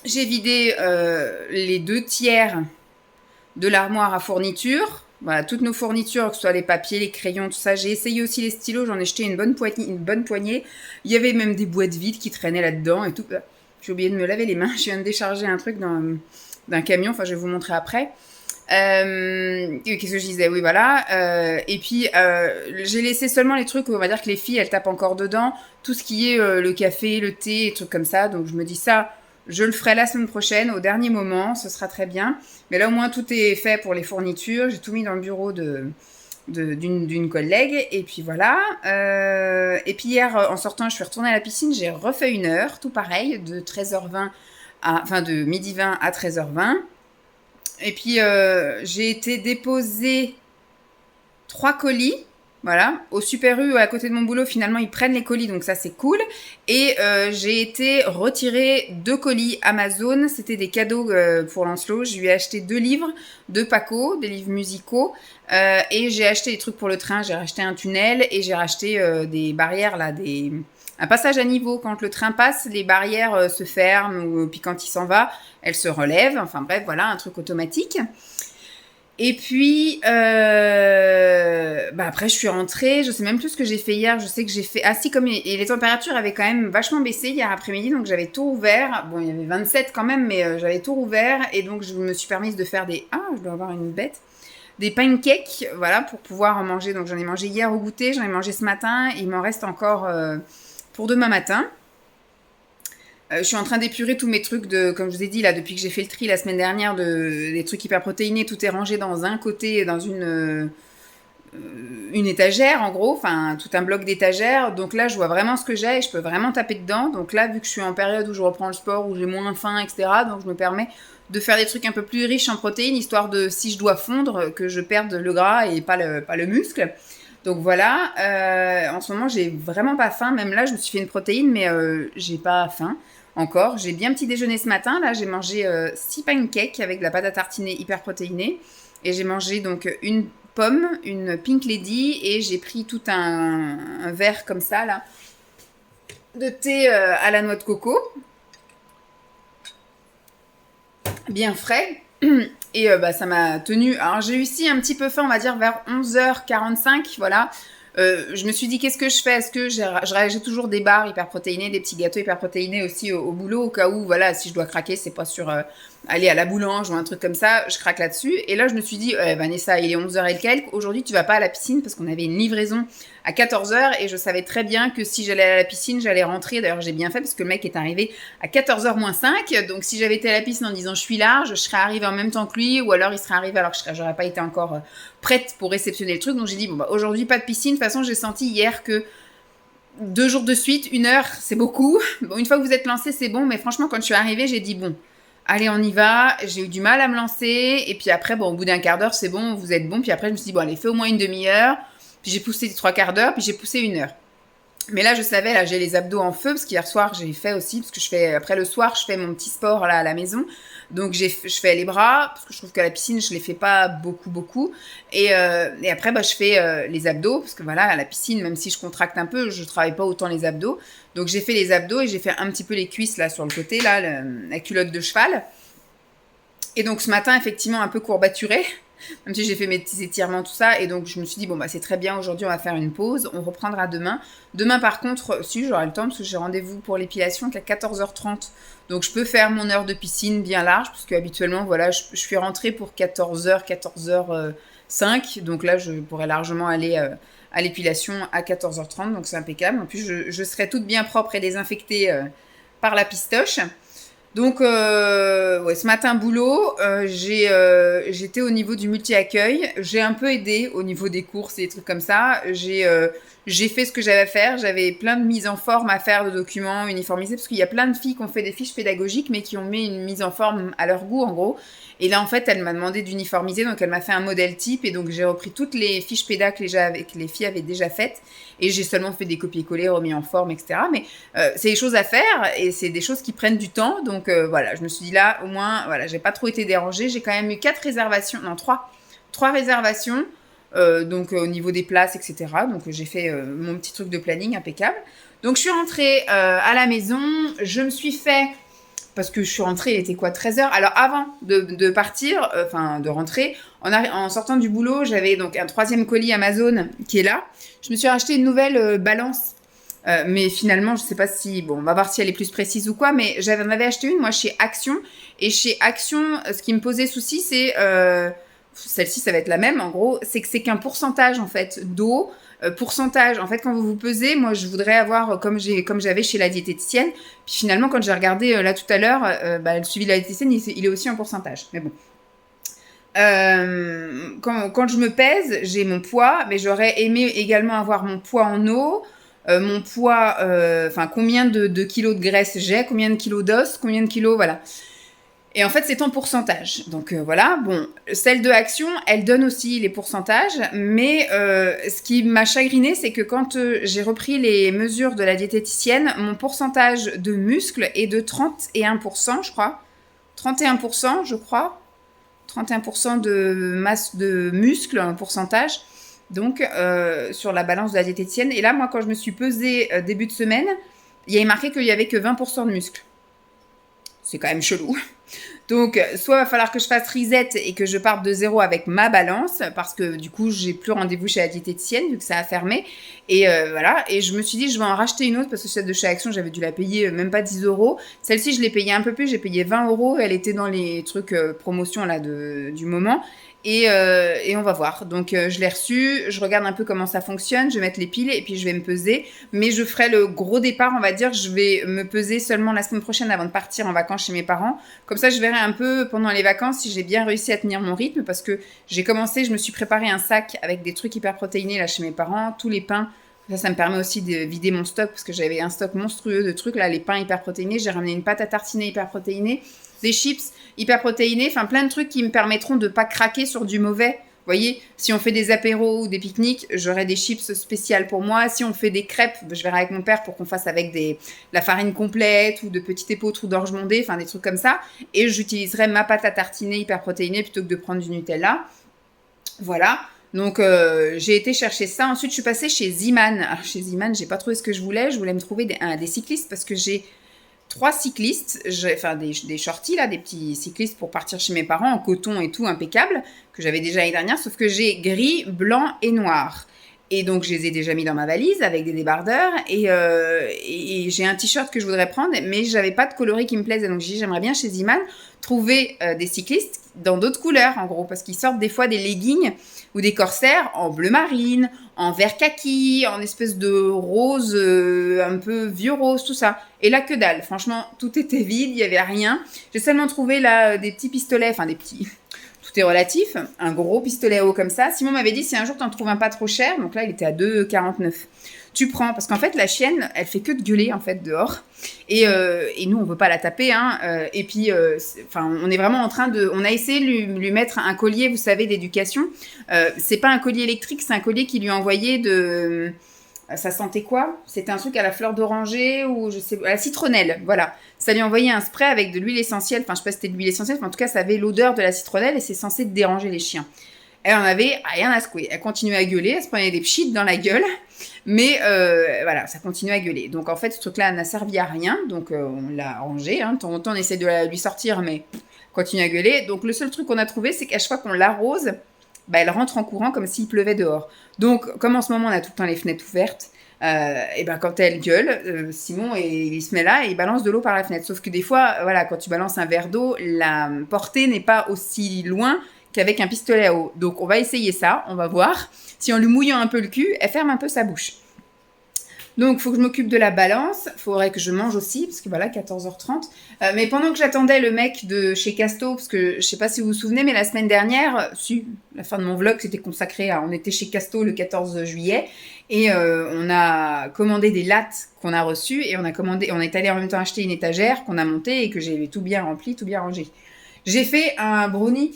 J'ai vidé les 2 tiers de l'armoire à fournitures. Voilà, toutes nos fournitures, que ce soit les papiers, les crayons, tout ça. J'ai essayé aussi les stylos, j'en ai jeté une bonne poignée. Il y avait même des boîtes vides qui traînaient là-dedans et tout. J'ai oublié de me laver les mains. Je viens de décharger un truc d'un camion. Enfin, je vais vous montrer après. Qu'est-ce que je disais? Oui, voilà. Et puis, j'ai laissé seulement les trucs où on va dire que les filles, elles tapent encore dedans. Tout ce qui est le café, le thé, des trucs comme ça. Donc, je me dis ça... Je le ferai la semaine prochaine, au dernier moment, ce sera très bien. Mais là, au moins, tout est fait pour les fournitures. J'ai tout mis dans le bureau d'une collègue. Et puis voilà. Et puis hier, en sortant, je suis retournée à la piscine. J'ai refait 1 heure, tout pareil, de 13h20 de midi 20 à 13h20. Et puis, j'ai été déposer 3 colis. Voilà, au Super U à côté de mon boulot, finalement, ils prennent les colis, donc ça, c'est cool. Et j'ai été retirer 2 colis Amazon. C'était des cadeaux pour Lancelot. Je lui ai acheté 2 livres de Paco, des livres musicaux. Et j'ai acheté des trucs pour le train. J'ai racheté un tunnel et j'ai racheté des barrières, là, un passage à niveau. Quand le train passe, les barrières se ferment. Puis quand il s'en va, elles se relèvent. Enfin bref, voilà, un truc automatique. Et puis, après, je suis rentrée. Je sais même plus ce que j'ai fait hier. Je sais que j'ai fait... Ah si, et les températures avaient quand même vachement baissé hier après-midi. Donc, j'avais tout ouvert. Bon, il y avait 27 quand même, mais j'avais tout ouvert. Et donc, je me suis permise de faire des... Ah, je dois avoir une bête. Des pancakes, voilà, pour pouvoir en manger. Donc, j'en ai mangé hier au goûter. J'en ai mangé ce matin. Il m'en reste encore pour demain matin. Je suis en train d'épurer tous mes trucs comme je vous ai dit là, depuis que j'ai fait le tri la semaine dernière des trucs hyper protéinés, tout est rangé dans un côté, dans une étagère en gros, enfin tout un bloc d'étagères. Donc là, je vois vraiment ce que j'ai et je peux vraiment taper dedans. Donc là, vu que je suis en période où je reprends le sport, où j'ai moins faim, etc., donc je me permets de faire des trucs un peu plus riches en protéines, histoire de, si je dois fondre, que je perde le gras et pas le muscle. Donc voilà, en ce moment, j'ai vraiment pas faim. Même là, je me suis fait une protéine, mais j'ai pas faim. Encore, j'ai bien petit déjeuner ce matin. Là, j'ai mangé 6 pancakes avec de la pâte à tartiner hyper protéinée. Et j'ai mangé donc une pomme, une Pink Lady. Et j'ai pris tout un verre comme ça, là, de thé à la noix de coco. Bien frais. Et ça m'a tenu. Alors, j'ai eu ici un petit peu faim, on va dire, vers 11h45. Voilà. Je me suis dit, qu'est-ce que je fais? Est-ce que j'ai toujours des barres hyper protéinées, des petits gâteaux hyper protéinés aussi au boulot, au cas où, voilà, si je dois craquer, c'est pas sur aller à la boulange ou un truc comme ça, je craque là-dessus. Et là, je me suis dit, Vanessa, il est 11h et quelques. Aujourd'hui, tu vas pas à la piscine parce qu'on avait une livraison à 14h et je savais très bien que si j'allais à la piscine, j'allais rentrer. D'ailleurs, j'ai bien fait parce que le mec est arrivé à 14h moins 5. Donc, si j'avais été à la piscine en disant je suis large, je serais arrivée en même temps que lui ou alors il serait arrivé alors que j'aurais pas été encore prête pour réceptionner le truc. Donc, j'ai dit, bon, bah, aujourd'hui, pas de piscine. De toute façon, j'ai senti hier que 2 jours de suite, 1 heure, c'est beaucoup. Bon, une fois que vous êtes lancé, c'est bon. Mais franchement, quand je suis arrivée, j'ai dit, bon, allez, on y va. J'ai eu du mal à me lancer. Et puis après, bon, au bout d'un quart d'heure, c'est bon, vous êtes bon. Puis après, je me suis dit, bon, allez, fais au moins une demi-heure. Puis j'ai poussé 3 quarts d'heure. Puis j'ai poussé 1 heure. Mais là, je savais, là, j'ai les abdos en feu. Parce qu'hier soir, j'ai fait aussi. Parce que je fais, après le soir, je fais mon petit sport là à la maison. Donc, je fais les bras. Parce que je trouve qu'à la piscine, je les fais pas beaucoup. Et après, bah, je fais les abdos. Parce que voilà, à la piscine, même si je contracte un peu, je travaille pas autant les abdos. Donc, j'ai fait les abdos et j'ai fait un petit peu les cuisses là sur le côté, là, la culotte de cheval. Et donc ce matin, effectivement, un peu courbaturé, même si j'ai fait mes petits étirements, tout ça. Et donc je me suis dit, bon, bah c'est très bien, aujourd'hui on va faire une pause, on reprendra demain. Demain par contre, si j'aurai le temps, parce que j'ai rendez-vous pour l'épilation qu'à 14h30. Donc je peux faire mon heure de piscine bien large, parce que habituellement, voilà, je suis rentrée pour 14h, 14h05. Donc là, je pourrais largement aller à l'épilation à 14h30, donc c'est impeccable. En plus, je serai toute bien propre et désinfectée par la pistoche. Donc, ouais, ce matin, boulot, j'étais au niveau du multi-accueil. J'ai un peu aidé au niveau des courses et des trucs comme ça. J'ai fait ce que j'avais à faire. J'avais plein de mises en forme à faire de documents uniformisés parce qu'il y a plein de filles qui ont fait des fiches pédagogiques mais qui ont mis une mise en forme à leur goût, en gros. Et là, en fait, elle m'a demandé d'uniformiser, donc elle m'a fait un modèle type et donc j'ai repris toutes les fiches pédas que les filles avaient déjà faites et j'ai seulement fait des copier-coller, remis en forme, etc. Mais c'est des choses à faire et c'est des choses qui prennent du temps. Donc voilà, je me suis dit là, au moins, voilà, j'ai pas trop été dérangée. J'ai quand même eu 3 réservations. Donc au niveau des places, etc. Donc j'ai fait mon petit truc de planning impeccable. Donc je suis rentrée à la maison, je me suis fait, parce que je suis rentrée, il était quoi, 13h. Alors avant de partir, de rentrer, en sortant du boulot, j'avais donc un 3e colis Amazon qui est là. Je me suis racheté une nouvelle balance. Mais finalement, je sais pas si, bon, on va voir si elle est plus précise ou quoi, mais j'en avais acheté une, moi, chez Action. Et chez Action, ce qui me posait souci, c'est, celle-ci, ça va être la même, en gros, c'est que c'est qu'un pourcentage, en fait, d'eau. Pourcentage, en fait, quand vous vous pesez, moi, je voudrais avoir, comme j'avais chez la diététicienne. Puis finalement, quand j'ai regardé là tout à l'heure, le suivi de la diététicienne, il est aussi en pourcentage. Mais bon. Quand je me pèse, j'ai mon poids, mais j'aurais aimé également avoir mon poids en eau. Mon poids, combien de kilos de graisse j'ai, combien de kilos d'os, combien de kilos, voilà. Et en fait, c'est en pourcentage. Donc voilà, bon, celle de Action, elle donne aussi les pourcentages, mais ce qui m'a chagriné, c'est que quand j'ai repris les mesures de la diététicienne, mon pourcentage de muscle est de 31%, je crois. 31%, je crois. 31% de masse de muscle, un pourcentage. Donc, sur la balance de la diététicienne. Et là, moi, quand je me suis pesée début de semaine, il y avait marqué qu'il n'y avait que 20% de muscle. C'est quand même chelou. Donc, soit il va falloir que je fasse reset et que je parte de zéro avec ma balance, parce que du coup, j'ai plus rendez-vous chez la diététicienne, vu que ça a fermé. Et voilà. Et je me suis dit, je vais en racheter une autre, parce que celle de chez Action, j'avais dû la payer même pas 10 €. Celle-ci, je l'ai payée un peu plus, j'ai payé 20 €. Elle était dans les trucs promotion là, du moment. Et on va voir. Donc, je l'ai reçue. Je regarde un peu comment ça fonctionne. Je vais mettre les piles et puis je vais me peser. Mais je ferai le gros départ, on va dire. Je vais me peser seulement la semaine prochaine avant de partir en vacances chez mes parents. Comme ça, je verrai un peu pendant les vacances si j'ai bien réussi à tenir mon rythme. Parce que j'ai commencé, je me suis préparé un sac avec des trucs hyper protéinés là chez mes parents. Tous les pains. Ça me permet aussi de vider mon stock parce que j'avais un stock monstrueux de trucs. Là, les pains hyper protéinés. J'ai ramené une pâte à tartiner hyper protéinée. Des chips hyper protéinés, enfin plein de trucs qui me permettront de pas craquer sur du mauvais. Vous voyez, si on fait des apéros ou des pique-niques, j'aurai des chips spéciales pour moi. Si on fait des crêpes, je verrai avec mon père pour qu'on fasse avec la farine complète ou de petites épeautres ou d'orge mondée, enfin des trucs comme ça. Et j'utiliserai ma pâte à tartiner hyper protéinée plutôt que de prendre du Nutella. Voilà. Donc, j'ai été chercher ça. Ensuite, je suis passée chez Zeeman. Alors, chez Zeeman, j'ai pas trouvé ce que je voulais. Je voulais me trouver des cyclistes parce que j'ai 3 cyclistes, des shorties là, des petits cyclistes pour partir chez mes parents en coton et tout, impeccable, que j'avais déjà l'année dernière, sauf que j'ai gris, blanc et noir. Et donc, je les ai déjà mis dans ma valise avec des débardeurs. Et j'ai un t-shirt que je voudrais prendre, mais j'avais pas de coloris qui me plaisait. Donc, j'ai dit, j'aimerais bien chez Ziman trouver des cyclistes dans d'autres couleurs, en gros, parce qu'ils sortent des fois des leggings ou des corsaires en bleu marine, en vert kaki, en espèce de rose, un peu vieux rose, tout ça. Et là, que dalle. Franchement, tout était vide, il y avait rien. J'ai seulement trouvé là des petits pistolets, enfin des petits... Tout est relatif, un gros pistolet à eau comme ça. Simon m'avait dit, si un jour t'en trouves un pas trop cher, donc là il était à 2,49. Tu prends, parce qu'en fait la chienne, elle fait que de gueuler en fait dehors. Et nous on veut pas la taper, hein. Et puis, on est vraiment en train de, on a essayé de lui mettre un collier, vous savez, d'éducation. C'est pas un collier électrique, c'est un collier qui lui envoyait de... Ça sentait quoi? C'était un truc à la fleur d'oranger ou je sais, à la citronnelle, voilà. Ça lui envoyait un spray avec de l'huile essentielle, enfin je sais pas si c'était de l'huile essentielle, mais en tout cas ça avait l'odeur de la citronnelle et c'est censé déranger les chiens. Elle en avait rien à secouer, elle continuait à gueuler, elle se prenait des pchites dans la gueule, mais voilà, ça continuait à gueuler. Donc en fait ce truc-là n'a servi à rien, donc on l'a rangé, hein. De temps en temps on essaie de lui sortir, mais continue à gueuler. Donc le seul truc qu'on a trouvé, c'est qu'à chaque fois qu'on l'arrose, elle rentre en courant comme s'il pleuvait dehors. Donc, comme en ce moment, on a tout le temps les fenêtres ouvertes, et quand elle gueule, Simon, il se met là et il balance de l'eau par la fenêtre. Sauf que des fois, voilà, quand tu balances un verre d'eau, la portée n'est pas aussi loin qu'avec un pistolet à eau. Donc, on va essayer ça, on va voir. Si en lui mouillant un peu le cul, elle ferme un peu sa bouche. Donc, il faut que je m'occupe de la balance. Il faudrait que je mange aussi, parce que voilà, 14h30. Mais pendant que j'attendais le mec de chez Casto, parce que je sais pas si vous vous souvenez, mais la semaine dernière, la fin de mon vlog, c'était consacré à... On était chez Casto le 14 juillet, et on a commandé des lattes qu'on a reçues, et on est allé en même temps acheter une étagère qu'on a montée, et que j'ai tout bien rempli, tout bien rangé. J'ai fait un brownie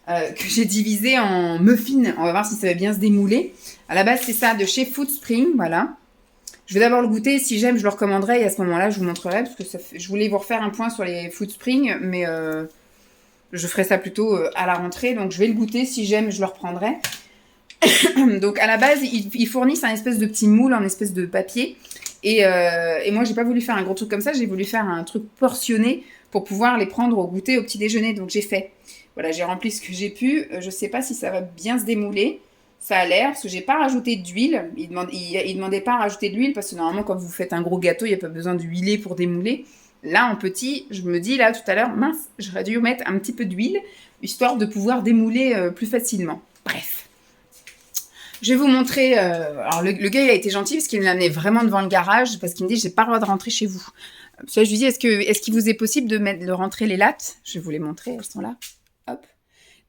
que j'ai divisé en muffins. On va voir si ça va bien se démouler. À la base, c'est ça, de chez Food Spring, voilà. Je vais d'abord le goûter, si j'aime, je le recommanderai, et à ce moment-là, je vous montrerai, parce que je voulais vous refaire un point sur les Food Spring, mais je ferai ça plutôt à la rentrée, donc je vais le goûter, si j'aime, je le reprendrai. Donc à la base, ils fournissent un espèce de petit moule, un espèce de papier, et moi, j'ai pas voulu faire un gros truc comme ça, j'ai voulu faire un truc portionné pour pouvoir les prendre au goûter, au petit déjeuner, donc j'ai fait. Voilà, j'ai rempli ce que j'ai pu, je sais pas si ça va bien se démouler. Ça a l'air, parce que j'ai pas rajouté d'huile. Il demandait pas à rajouter de l'huile, parce que normalement, quand vous faites un gros gâteau, il n'y a pas besoin d'huiler pour démouler. Là, en petit, je me dis, là, tout à l'heure, mince, j'aurais dû mettre un petit peu d'huile, histoire de pouvoir démouler plus facilement. Bref. Je vais vous montrer... alors, le gars, il a été gentil, parce qu'il me l'a amené vraiment devant le garage, parce qu'il me dit, j'ai pas le droit de rentrer chez vous. Parce que je lui dis, est-ce qu'il vous est possible de rentrer les lattes? Je vais vous les montrer, elles sont là. Hop.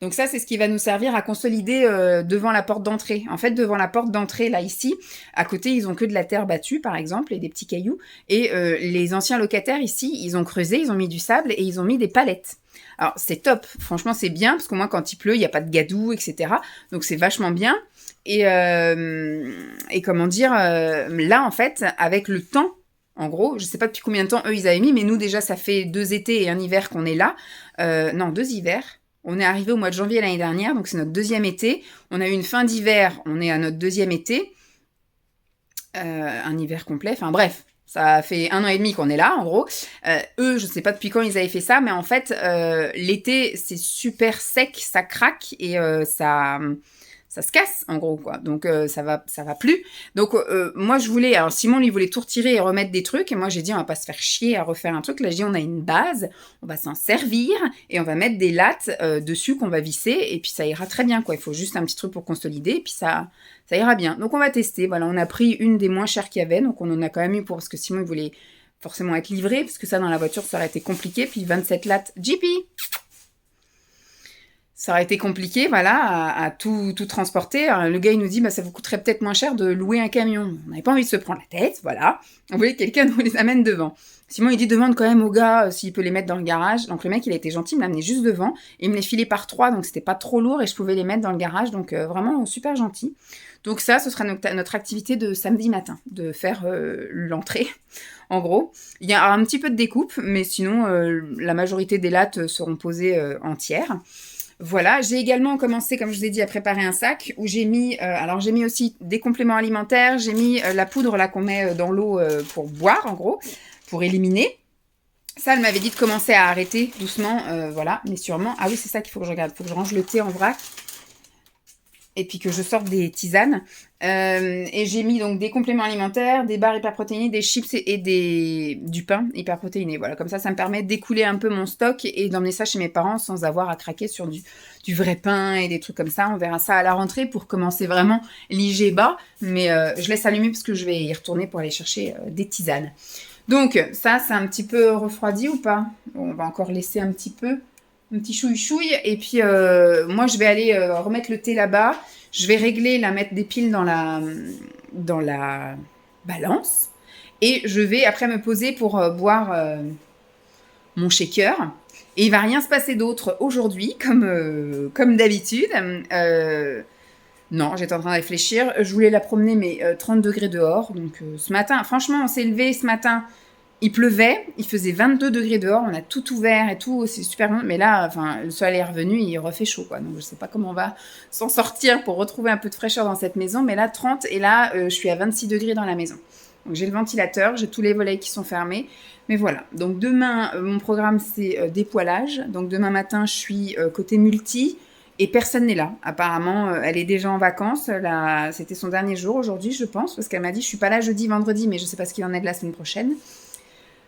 Donc ça, c'est ce qui va nous servir à consolider devant la porte d'entrée. En fait, devant la porte d'entrée, là, ici, à côté, ils ont que de la terre battue, par exemple, et des petits cailloux. Et les anciens locataires, ici, ils ont creusé, ils ont mis du sable et ils ont mis des palettes. Alors, c'est top. Franchement, c'est bien, parce qu'au moins, quand il pleut, il n'y a pas de gadou, etc. Donc, c'est vachement bien. Et comment dire, là, en fait, avec le temps, en gros, je sais pas depuis combien de temps eux, ils avaient mis, mais nous, déjà, ça fait 2 étés et un hiver qu'on est là. Non, 2 hivers. On est arrivé au mois de janvier l'année dernière, donc c'est notre 2e été. On a eu une fin d'hiver, on est à notre 2e été. Un hiver complet, enfin bref, ça fait 1 an et demi qu'on est là, en gros. Eux, je sais pas depuis quand ils avaient fait ça, mais en fait, l'été, c'est super sec, ça craque et ça se casse, en gros, quoi. Donc, ça va plus. Donc, moi, je voulais... Alors, Simon, lui, voulait tout retirer et remettre des trucs. Et moi, j'ai dit, on va pas se faire chier à refaire un truc. Là, j'ai dit, on a une base, on va s'en servir et on va mettre des lattes dessus qu'on va visser. Et puis, ça ira très bien, quoi. Il faut juste un petit truc pour consolider. Et puis, ça ira bien. Donc, on va tester. Voilà, on a pris une des moins chères qu'il y avait. Donc, on en a quand même eu pour... Parce que Simon, il voulait forcément être livré. Parce que ça, dans la voiture, ça aurait été compliqué. Puis, 27 lattes JP. Ça aurait été compliqué, voilà, à tout transporter. Alors, le gars, il nous dit, ça vous coûterait peut-être moins cher de louer un camion. On n'avait pas envie de se prendre la tête, voilà. On voulait que quelqu'un nous les amène devant. Simon, il dit, demande quand même au gars s'il peut les mettre dans le garage. Donc, le mec, il a été gentil, il m'a amené juste devant. Et il me les filait par 3, donc c'était pas trop lourd et je pouvais les mettre dans le garage. Donc, vraiment super gentil. Donc ça, ce sera notre activité de samedi matin, de faire l'entrée, en gros. Il y a un petit peu de découpe, mais sinon, la majorité des lattes seront posées entières. Voilà, j'ai également commencé, comme je vous ai dit, à préparer un sac où j'ai mis, j'ai mis aussi des compléments alimentaires, j'ai mis la poudre là qu'on met dans l'eau pour boire, en gros, pour éliminer. Ça, elle m'avait dit de commencer à arrêter doucement, voilà, mais sûrement. Ah oui, c'est ça qu'il faut que je regarde, il faut que je range le thé en vrac. et puis que je sorte des tisanes. Et j'ai mis donc des compléments alimentaires, des barres hyperprotéinées, des chips et du pain hyperprotéiné. Voilà, comme ça me permet d'écouler un peu mon stock et d'emmener ça chez mes parents sans avoir à craquer sur du vrai pain et des trucs comme ça. On verra ça à la rentrée pour commencer vraiment l'IG bas. Mais je laisse allumer parce que je vais y retourner pour aller chercher des tisanes. Donc ça, c'est un petit peu refroidi ou pas? Bon, on va encore laisser un petit peu, un petit chouille-chouille. Et puis moi, je vais aller remettre le thé là-bas. Je vais régler, mettre des piles dans la balance. Et je vais après me poser pour boire mon shaker. Et il va rien se passer d'autre aujourd'hui, comme d'habitude. Non, j'étais en train de réfléchir. Je voulais la promener, mais 30 degrés dehors. Donc ce matin, franchement, on s'est levé ce matin. Il pleuvait, il faisait 22 degrés dehors, on a tout ouvert et tout, c'est super bon. Mais là, le soleil est revenu, il refait chaud, quoi. Donc je sais pas comment on va s'en sortir pour retrouver un peu de fraîcheur dans cette maison. Mais là, 30, et là, je suis à 26 degrés dans la maison. Donc j'ai le ventilateur, j'ai tous les volets qui sont fermés. Mais voilà, donc demain, mon programme, c'est dépoilage. Donc demain matin, je suis côté multi. Et personne n'est là. Apparemment, elle est déjà en vacances. Là, c'était son dernier jour aujourd'hui, je pense, parce qu'elle m'a dit, je suis pas là jeudi, vendredi, mais je sais pas ce qu'il en est de la semaine prochaine.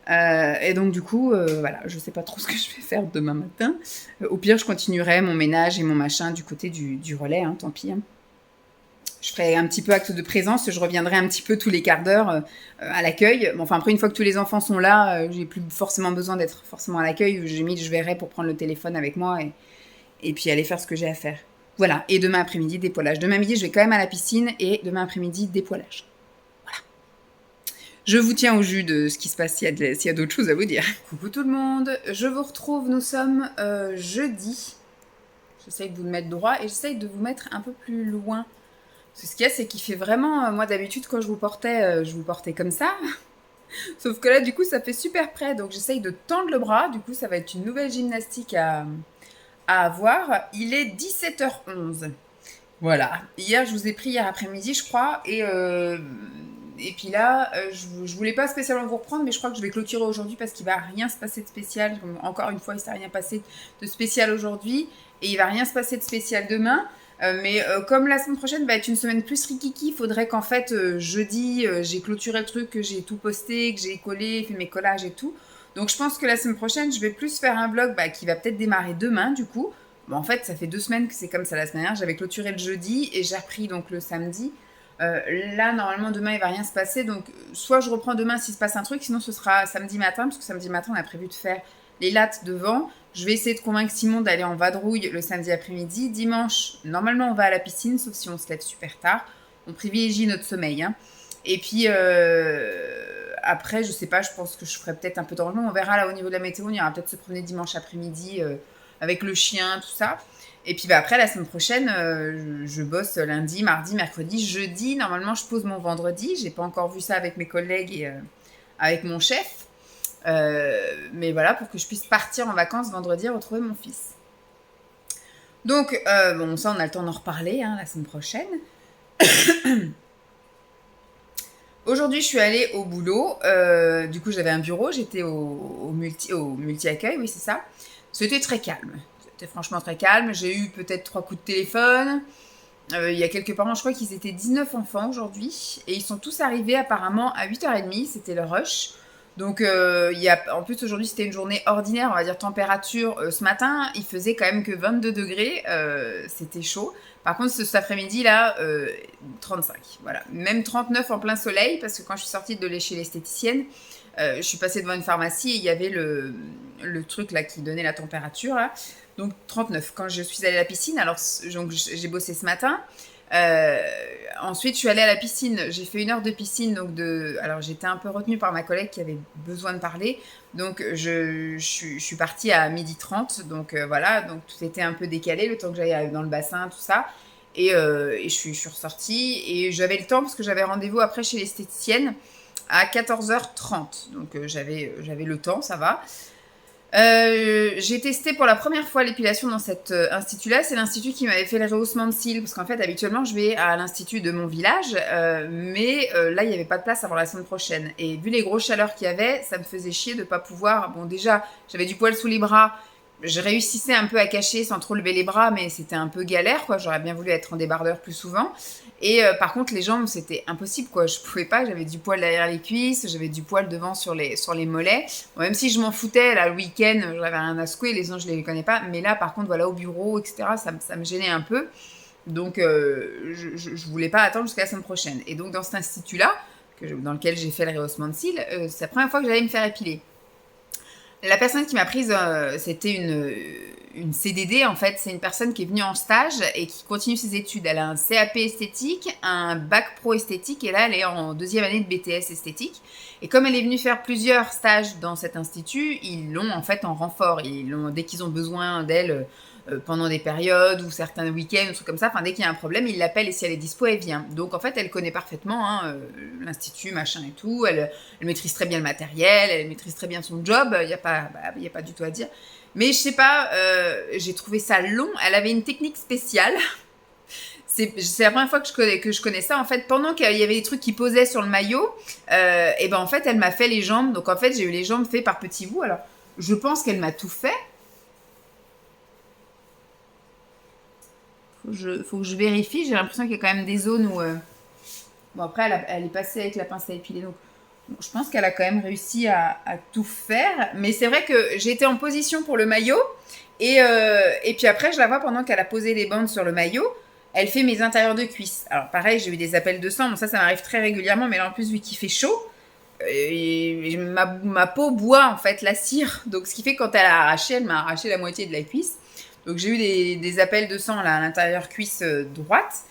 Et donc du coup, voilà, je sais pas trop ce que je vais faire demain matin. Au pire, je continuerai mon ménage et mon machin du côté du relais, hein, tant pis. Hein. Je ferai un petit peu acte de présence, je reviendrai un petit peu tous les quarts d'heure à l'accueil. Bon, enfin, après, une fois que tous les enfants sont là, j'ai plus forcément besoin d'être forcément à l'accueil. Je verrai pour prendre le téléphone avec moi et puis aller faire ce que j'ai à faire. Voilà, et demain après-midi, dépoilage. Demain midi, je vais quand même à la piscine et demain après-midi, dépoilage. Je vous tiens au jus de ce qui se passe s'il y a d'autres choses à vous dire. Coucou tout le monde, je vous retrouve, nous sommes jeudi. J'essaye de vous mettre droit et j'essaye de vous mettre un peu plus loin. Parce que ce qu'il y a, c'est qu'il fait vraiment... moi d'habitude, quand je vous portais comme ça. Sauf que là, du coup, ça fait super près. Donc j'essaye de tendre le bras. Du coup, ça va être une nouvelle gymnastique à avoir. Il est 17h11. Voilà. Hier, je vous ai pris hier après-midi, je crois. Et puis là, je voulais pas spécialement vous reprendre, mais je crois que je vais clôturer aujourd'hui parce qu'il va rien se passer de spécial. Encore une fois, il ne s'est rien passé de spécial aujourd'hui et il va rien se passer de spécial demain. Mais comme la semaine prochaine va être une semaine plus rikiki, il faudrait qu'en fait, jeudi, j'ai clôturé le truc, que j'ai tout posté, que j'ai collé, fait mes collages et tout. Donc je pense que la semaine prochaine, je vais plus faire un vlog qui va peut-être démarrer demain du coup. Bon, en fait, ça fait 2 semaines que c'est comme ça la semaine dernière. J'avais clôturé le jeudi et j'ai repris donc le samedi. Là, normalement, demain, il va rien se passer. Donc, soit je reprends demain s'il se passe un truc, sinon ce sera samedi matin, parce que samedi matin, on a prévu de faire les lattes devant. Je vais essayer de convaincre Simon d'aller en vadrouille le samedi après-midi. Dimanche, normalement, on va à la piscine, sauf si on se lève super tard. On privilégie notre sommeil. Hein. Et puis, après, je sais pas, je pense que je ferai peut-être un peu de rangement. On verra là au niveau de la météo, on ira peut-être se promener dimanche après-midi avec le chien, tout ça. Et puis après, la semaine prochaine, je bosse lundi, mardi, mercredi, jeudi. Normalement, je pose mon vendredi. J'ai pas encore vu ça avec mes collègues et avec mon chef. Mais voilà, pour que je puisse partir en vacances vendredi et retrouver mon fils. Donc, bon, ça, on a le temps d'en reparler la semaine prochaine. Aujourd'hui, je suis allée au boulot. Du coup, j'avais un bureau. J'étais au multi-accueil, oui, c'est ça. C'était très calme. C'était franchement très calme. J'ai eu peut-être 3 coups de téléphone. Il y a quelques parents, je crois qu'ils étaient 19 enfants aujourd'hui. Et ils sont tous arrivés apparemment à 8h30. C'était le rush. Donc, en plus, aujourd'hui, c'était une journée ordinaire, on va dire température. Ce matin, il faisait quand même que 22 degrés. C'était chaud. Par contre, cet après-midi, là, 35. Voilà. Même 39 en plein soleil, parce que quand je suis sortie de chez l'esthéticienne, je suis passée devant une pharmacie et il y avait le truc là qui donnait la température. Là. Donc, 39. Quand je suis allée à la piscine, alors donc, j'ai bossé ce matin. Ensuite, je suis allée à la piscine. J'ai fait 1 heure de piscine. Alors, j'étais un peu retenue par ma collègue qui avait besoin de parler. Donc, je suis partie à 12h30. Donc, voilà. Donc, tout était un peu décalé, le temps que j'aille dans le bassin, tout ça. Et je suis ressortie. Et j'avais le temps parce que j'avais rendez-vous après chez l'esthéticienne à 14h30. Donc, j'avais le temps, ça va. J'ai testé pour la première fois l'épilation dans cet institut-là. C'est l'institut qui m'avait fait le rehaussement de cils. Parce qu'en fait, habituellement, je vais à l'institut de mon village. Mais là, il n'y avait pas de place avant la semaine prochaine. Et vu les grosses chaleurs qu'il y avait, ça me faisait chier de ne pas pouvoir... Bon, déjà, j'avais du poil sous les bras. je réussissais un peu à cacher sans trop lever les bras, mais c'était un peu galère, quoi. J'aurais bien voulu être en débardeur plus souvent. Et par contre, les jambes, c'était impossible, quoi. Je pouvais pas, j'avais du poil derrière les cuisses, j'avais du poil devant sur les mollets. Bon, même si je m'en foutais, là, le week-end, j'avais rien à secouer, les uns, je les connais pas. Mais là, par contre, voilà, au bureau, etc., ça me gênait un peu. Donc, je voulais pas attendre jusqu'à la semaine prochaine. Et donc, dans cet institut-là, dans lequel j'ai fait le rehaussement de cils, c'est la première fois que j'allais me faire épiler. La personne qui m'a prise, c'était une CDD, en fait. C'est une personne qui est venue en stage et qui continue ses études. Elle a un CAP esthétique, un bac pro esthétique, et là, elle est en 2e année de BTS esthétique. Et comme elle est venue faire plusieurs stages dans cet institut, ils l'ont en fait en renfort. Dès qu'ils ont besoin d'elle pendant des périodes ou certains week-ends, ou trucs comme ça, enfin, dès qu'il y a un problème, ils l'appellent et si elle est dispo, elle vient. Donc, en fait, elle connaît parfaitement l'institut, machin et tout. Elle maîtrise très bien le matériel, elle maîtrise très bien son job. Il n'y a pas du tout à dire. Mais je sais pas, j'ai trouvé ça long. Elle avait une technique spéciale. C'est la première fois que je connais ça. En fait, pendant qu'il y avait des trucs qui posaient sur le maillot, et ben en fait, elle m'a fait les jambes. Donc en fait, j'ai eu les jambes faites par petits bouts. Alors, je pense qu'elle m'a tout fait. Faut que je vérifie. J'ai l'impression qu'il y a quand même des zones où... Bon, après, elle est passée avec la pince à épiler. Donc, bon, je pense qu'elle a quand même réussi à tout faire. Mais c'est vrai que j'ai été en position pour le maillot. Et puis après, je la vois pendant qu'elle a posé les bandes sur le maillot. Elle fait mes intérieurs de cuisse. Alors pareil, j'ai eu des appels de sang. Bon, ça m'arrive très régulièrement. Mais là, en plus, vu qu'il fait chaud, ma peau boit en fait la cire. Donc, ce qui fait que quand elle m'a arraché la moitié de la cuisse. Donc, j'ai eu des appels de sang là, à l'intérieur cuisse droite.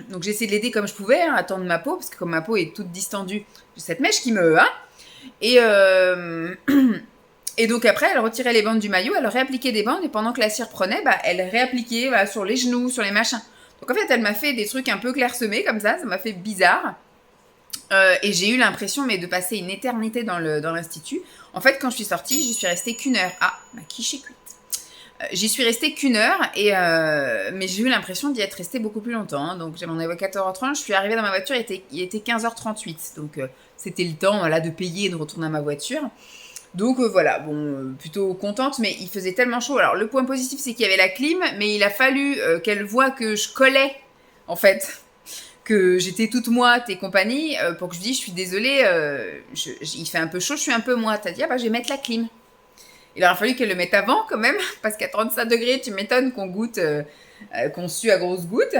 Donc, j'ai essayé de l'aider comme je pouvais, à tendre ma peau. Parce que comme ma peau est toute distendue, j'ai cette mèche qui me... Et donc après, elle retirait les bandes du maillot, elle réappliquait des bandes, et pendant que la cire prenait, elle réappliquait sur les genoux, sur les machins. Donc en fait, elle m'a fait des trucs un peu clairsemés comme ça m'a fait bizarre. Et j'ai eu l'impression de passer une éternité dans l'institut. En fait, quand je suis sortie, j'y suis restée qu'1 heure. Ah, ma quiche est cuite. J'y suis restée qu'1 heure, mais j'ai eu l'impression d'y être restée beaucoup plus longtemps. Donc j'ai mon rendez-vous à 14h30, je suis arrivée dans ma voiture, il était 15h38. Donc c'était le temps de payer et de retourner à ma voiture. Donc voilà, bon, plutôt contente, mais il faisait tellement chaud. Alors le point positif, c'est qu'il y avait la clim, mais il a fallu qu'elle voie que je collais, en fait, que j'étais toute moite et compagnie, pour que je dise, je suis désolée, il fait un peu chaud, je suis un peu moite. Elle a dit, je vais mettre la clim. Il aura fallu qu'elle le mette avant quand même, parce qu'à 35 degrés, tu m'étonnes qu'on goûte, qu'on sue à grosses gouttes.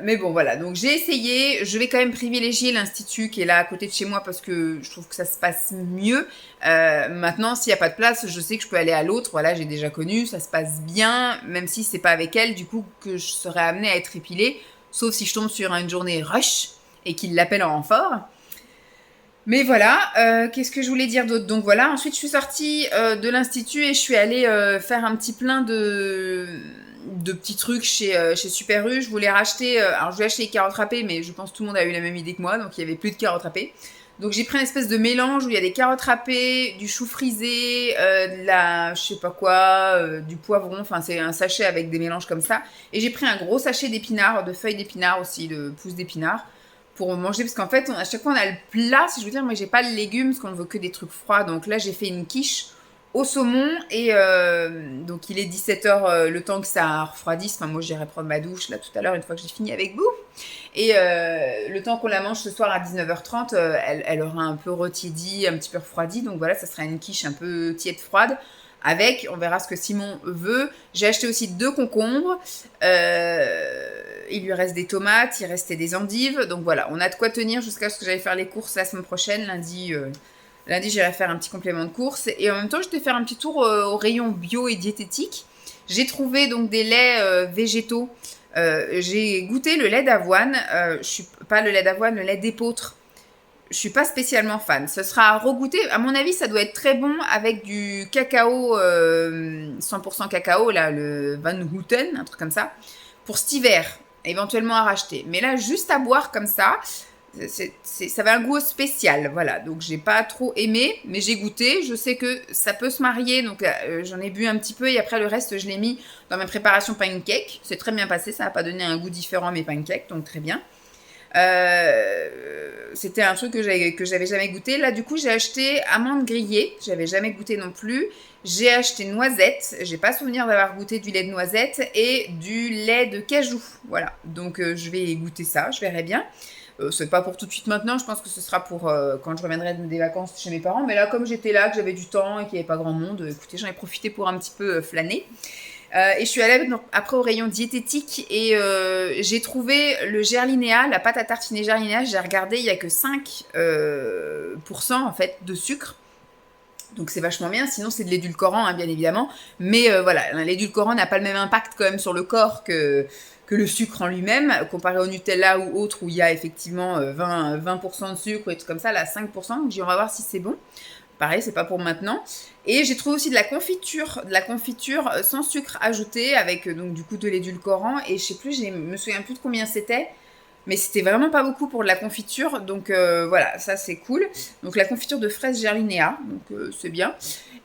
Mais bon, voilà. Donc, j'ai essayé. Je vais quand même privilégier l'institut qui est là à côté de chez moi parce que je trouve que ça se passe mieux. Maintenant, s'il n'y a pas de place, je sais que je peux aller à l'autre. Voilà, j'ai déjà connu. Ça se passe bien, même si c'est pas avec elle, du coup, que je serais amenée à être épilée. Sauf si je tombe sur une journée rush et qu'il l'appelle en renfort. Mais voilà, qu'est-ce que je voulais dire d'autre? Donc voilà, ensuite je suis sortie de l'institut et je suis allée faire un petit plein de petits trucs chez Super U. Je voulais racheter, alors je voulais acheter les carottes râpées, mais je pense que tout le monde a eu la même idée que moi, donc il n'y avait plus de carottes râpées. Donc j'ai pris une espèce de mélange où il y a des carottes râpées, du chou frisé, je sais pas quoi, du poivron, enfin c'est un sachet avec des mélanges comme ça. Et j'ai pris un gros sachet d'épinards, de feuilles d'épinards aussi, de pousses d'épinards, pour manger, parce qu'en fait, à chaque fois on a le plat, si je veux dire, moi j'ai pas le légume, parce qu'on ne veut que des trucs froids. Donc là j'ai fait une quiche au saumon, et donc il est 17h, le temps que ça refroidisse. Enfin, moi j'irai prendre ma douche là tout à l'heure, une fois que j'ai fini avec vous. Et le temps qu'on la mange ce soir à 19h30, elle aura un peu retiédi, un petit peu refroidi. Donc voilà, ça sera une quiche un peu tiède froide. Avec, on verra ce que Simon veut. J'ai acheté aussi 2 concombres. Il lui reste des tomates, il restait des endives. Donc voilà, on a de quoi tenir jusqu'à ce que j'aille faire les courses la semaine prochaine. Lundi, j'irai faire un petit complément de course. Et en même temps, je vais faire un petit tour au rayon bio et diététique. J'ai trouvé donc des laits végétaux. J'ai goûté le lait d'avoine. Pas le lait d'avoine, le lait d'épeautre. Je suis pas spécialement fan. Ce sera à regoûter. À mon avis, ça doit être très bon avec du cacao, 100% cacao, là, le Van Houten, un truc comme ça, pour cet hiver, éventuellement à racheter. Mais là, juste à boire comme ça, ça avait un goût spécial, voilà. Donc, j'ai pas trop aimé, mais j'ai goûté. Je sais que ça peut se marier, donc j'en ai bu un petit peu et après le reste, je l'ai mis dans ma préparation pancake. C'est très bien passé, ça n'a pas donné un goût différent à mes pancakes, donc très bien. C'était un truc que j'avais jamais goûté. Là, du coup, j'ai acheté amandes grillées. J'avais jamais goûté non plus. J'ai acheté noisettes. J'ai pas souvenir d'avoir goûté du lait de noisette et du lait de cajou. Voilà. Donc, je vais goûter ça. Je verrai bien. C'est pas pour tout de suite maintenant. Je pense que ce sera pour quand je reviendrai des vacances chez mes parents. Mais là, comme j'étais là, que j'avais du temps et qu'il n'y avait pas grand monde, écoutez, j'en ai profité pour un petit peu flâner. Et je suis allée après au rayon diététique et j'ai trouvé le Gerlinéa, la pâte à tartiner Gerlinéa. J'ai regardé, il n'y a que 5% en fait de sucre. Donc c'est vachement bien, sinon c'est de l'édulcorant hein, bien évidemment. Mais voilà, l'édulcorant n'a pas le même impact quand même sur le corps que le sucre en lui-même, comparé au Nutella ou autre où il y a effectivement 20% de sucre ou des trucs comme ça, là 5%. Donc on va voir si c'est bon. Pareil, c'est pas pour maintenant. Et j'ai trouvé aussi de la confiture sans sucre ajouté avec donc du coup de l'édulcorant. Et je sais plus, je me souviens plus de combien c'était, mais c'était vraiment pas beaucoup pour de la confiture. Donc voilà, ça c'est cool. Donc la confiture de fraises Gerlinéa, donc c'est bien.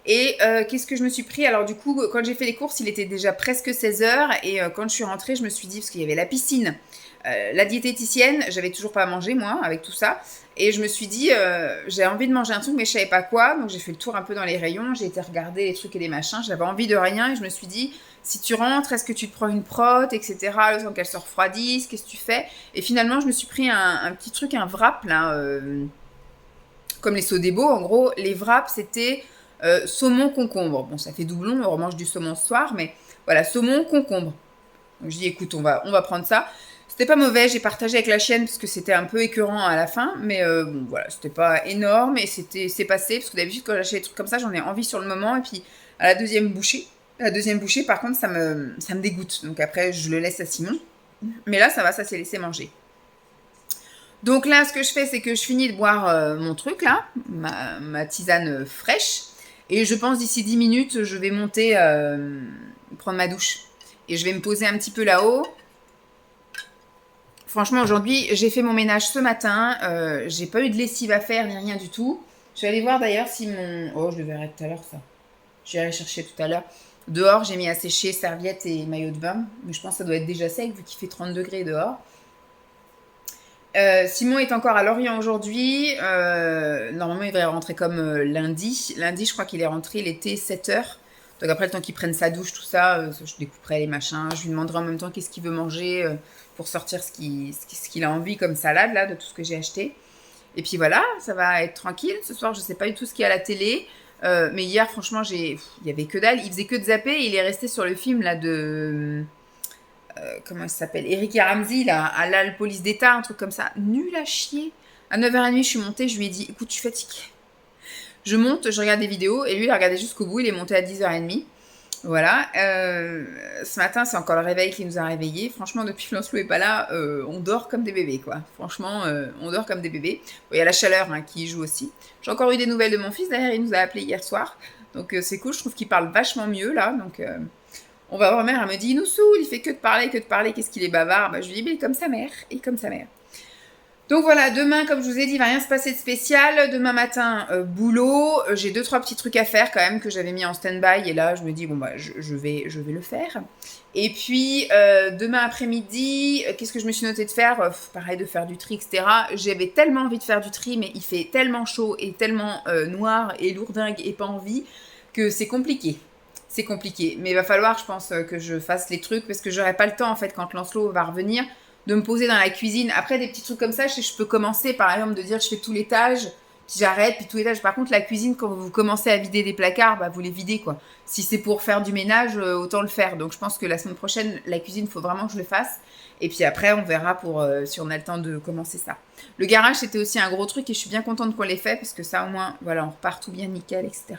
Et qu'est-ce que je me suis pris? Alors du coup, quand j'ai fait les courses, il était déjà presque 16h. Et quand je suis rentrée, je me suis dit, parce qu'il y avait la piscine, la diététicienne, j'avais toujours pas mangé moi avec tout ça. Et je me suis dit, j'ai envie de manger un truc, mais je savais pas quoi. Donc j'ai fait le tour un peu dans les rayons, j'ai été regarder les trucs et les machins. J'avais envie de rien et je me suis dit, si tu rentres, est-ce que tu te prends une prot, etc. Le temps qu'elle se refroidisse, qu'est-ce que tu fais? Et finalement, je me suis pris un petit truc, un wrap là, comme les Sodebo. En gros, les wraps, c'était saumon concombre. Bon, ça fait doublon, on remange du saumon ce soir, mais voilà, saumon concombre. Donc je dis, écoute, on va prendre ça. C'était pas mauvais, j'ai partagé avec la chienne parce que c'était un peu écœurant à la fin, mais bon voilà, c'était pas énorme et c'est passé parce que d'habitude quand j'achète des trucs comme ça, j'en ai envie sur le moment et puis à la deuxième bouchée par contre ça me dégoûte. Donc après je le laisse à Simon. Mais là ça va, ça s'est laissé manger. Donc là ce que je fais c'est que je finis de boire mon truc là, ma tisane fraîche et je pense d'ici 10 minutes je vais monter prendre ma douche et je vais me poser un petit peu là-haut. Franchement, aujourd'hui, j'ai fait mon ménage ce matin. J'ai pas eu de lessive à faire ni rien du tout. Je vais aller voir d'ailleurs si mon... Oh, je le verrai tout à l'heure, ça. Je vais aller chercher tout à l'heure. Dehors, j'ai mis à sécher serviettes et maillot de bain. Mais je pense que ça doit être déjà sec vu qu'il fait 30 degrés dehors. Simon est encore à Lorient aujourd'hui. Normalement, il devrait rentrer comme lundi. Lundi, je crois qu'il est rentré, il était 7h. Donc après, le temps qu'il prenne sa douche, tout ça, je découperai les machins. Je lui demanderai en même temps qu'est-ce qu'il veut manger pour sortir ce qu'il a envie comme salade, là, de tout ce que j'ai acheté. Et puis voilà, ça va être tranquille. Ce soir, je sais pas du tout ce qu'il y a à la télé. Mais hier, franchement, il y avait que dalle. Il faisait que de zapper et il est resté sur le film, là, de... comment ça s'appelle? Eric et Ramsey, là, à la police d'État, un truc comme ça. Nul à chier. À 9h30, je suis montée, je lui ai dit, écoute, je suis fatiguée. Je monte, je regarde des vidéos, et lui, il a regardé jusqu'au bout, il est monté à 10h30. Voilà. Ce matin, c'est encore le réveil qui nous a réveillés. Franchement, depuis que Lancelot n'est pas là, on dort comme des bébés, quoi. Franchement, on dort comme des bébés. Bon, il y a la chaleur hein, qui joue aussi. J'ai encore eu des nouvelles de mon fils, d'ailleurs, il nous a appelé hier soir. Donc, c'est cool, je trouve qu'il parle vachement mieux, là. Donc, on va voir ma mère, elle me dit, il nous saoule, il fait que de parler, qu'est-ce qu'il est bavard. Bah, je lui dis, mais comme sa mère, et comme sa mère. Donc voilà, demain, comme je vous ai dit, il va rien se passer de spécial. Demain matin, boulot. J'ai 2-3 petits trucs à faire quand même que j'avais mis en stand-by. Et là, je me dis, bon, bah, je vais le faire. Et puis, demain après-midi, qu'est-ce que je me suis noté de faire? Pareil, de faire du tri, etc. J'avais tellement envie de faire du tri, mais il fait tellement chaud et tellement noir et lourdingue et pas envie que c'est compliqué. C'est compliqué. Mais il va falloir, je pense, que je fasse les trucs parce que j'aurai pas le temps, en fait, quand Lancelot va revenir, de me poser dans la cuisine. Après, des petits trucs comme ça, je peux commencer, par exemple, de dire je fais tout l'étage, puis j'arrête, puis tout l'étage. Par contre, la cuisine, quand vous commencez à vider des placards, bah, vous les videz, quoi. Si c'est pour faire du ménage, autant le faire. Donc, je pense que la semaine prochaine, la cuisine, il faut vraiment que je le fasse. Et puis après, on verra si on a le temps de commencer ça. Le garage, c'était aussi un gros truc et je suis bien contente qu'on l'ait fait parce que ça, au moins, voilà, on repart tout bien nickel, etc.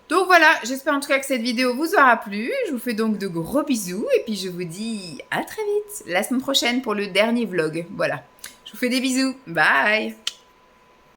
Donc voilà, j'espère en tout cas que cette vidéo vous aura plu. Je vous fais donc de gros bisous et puis je vous dis à très vite la semaine prochaine pour le dernier vlog. Voilà, je vous fais des bisous. Bye!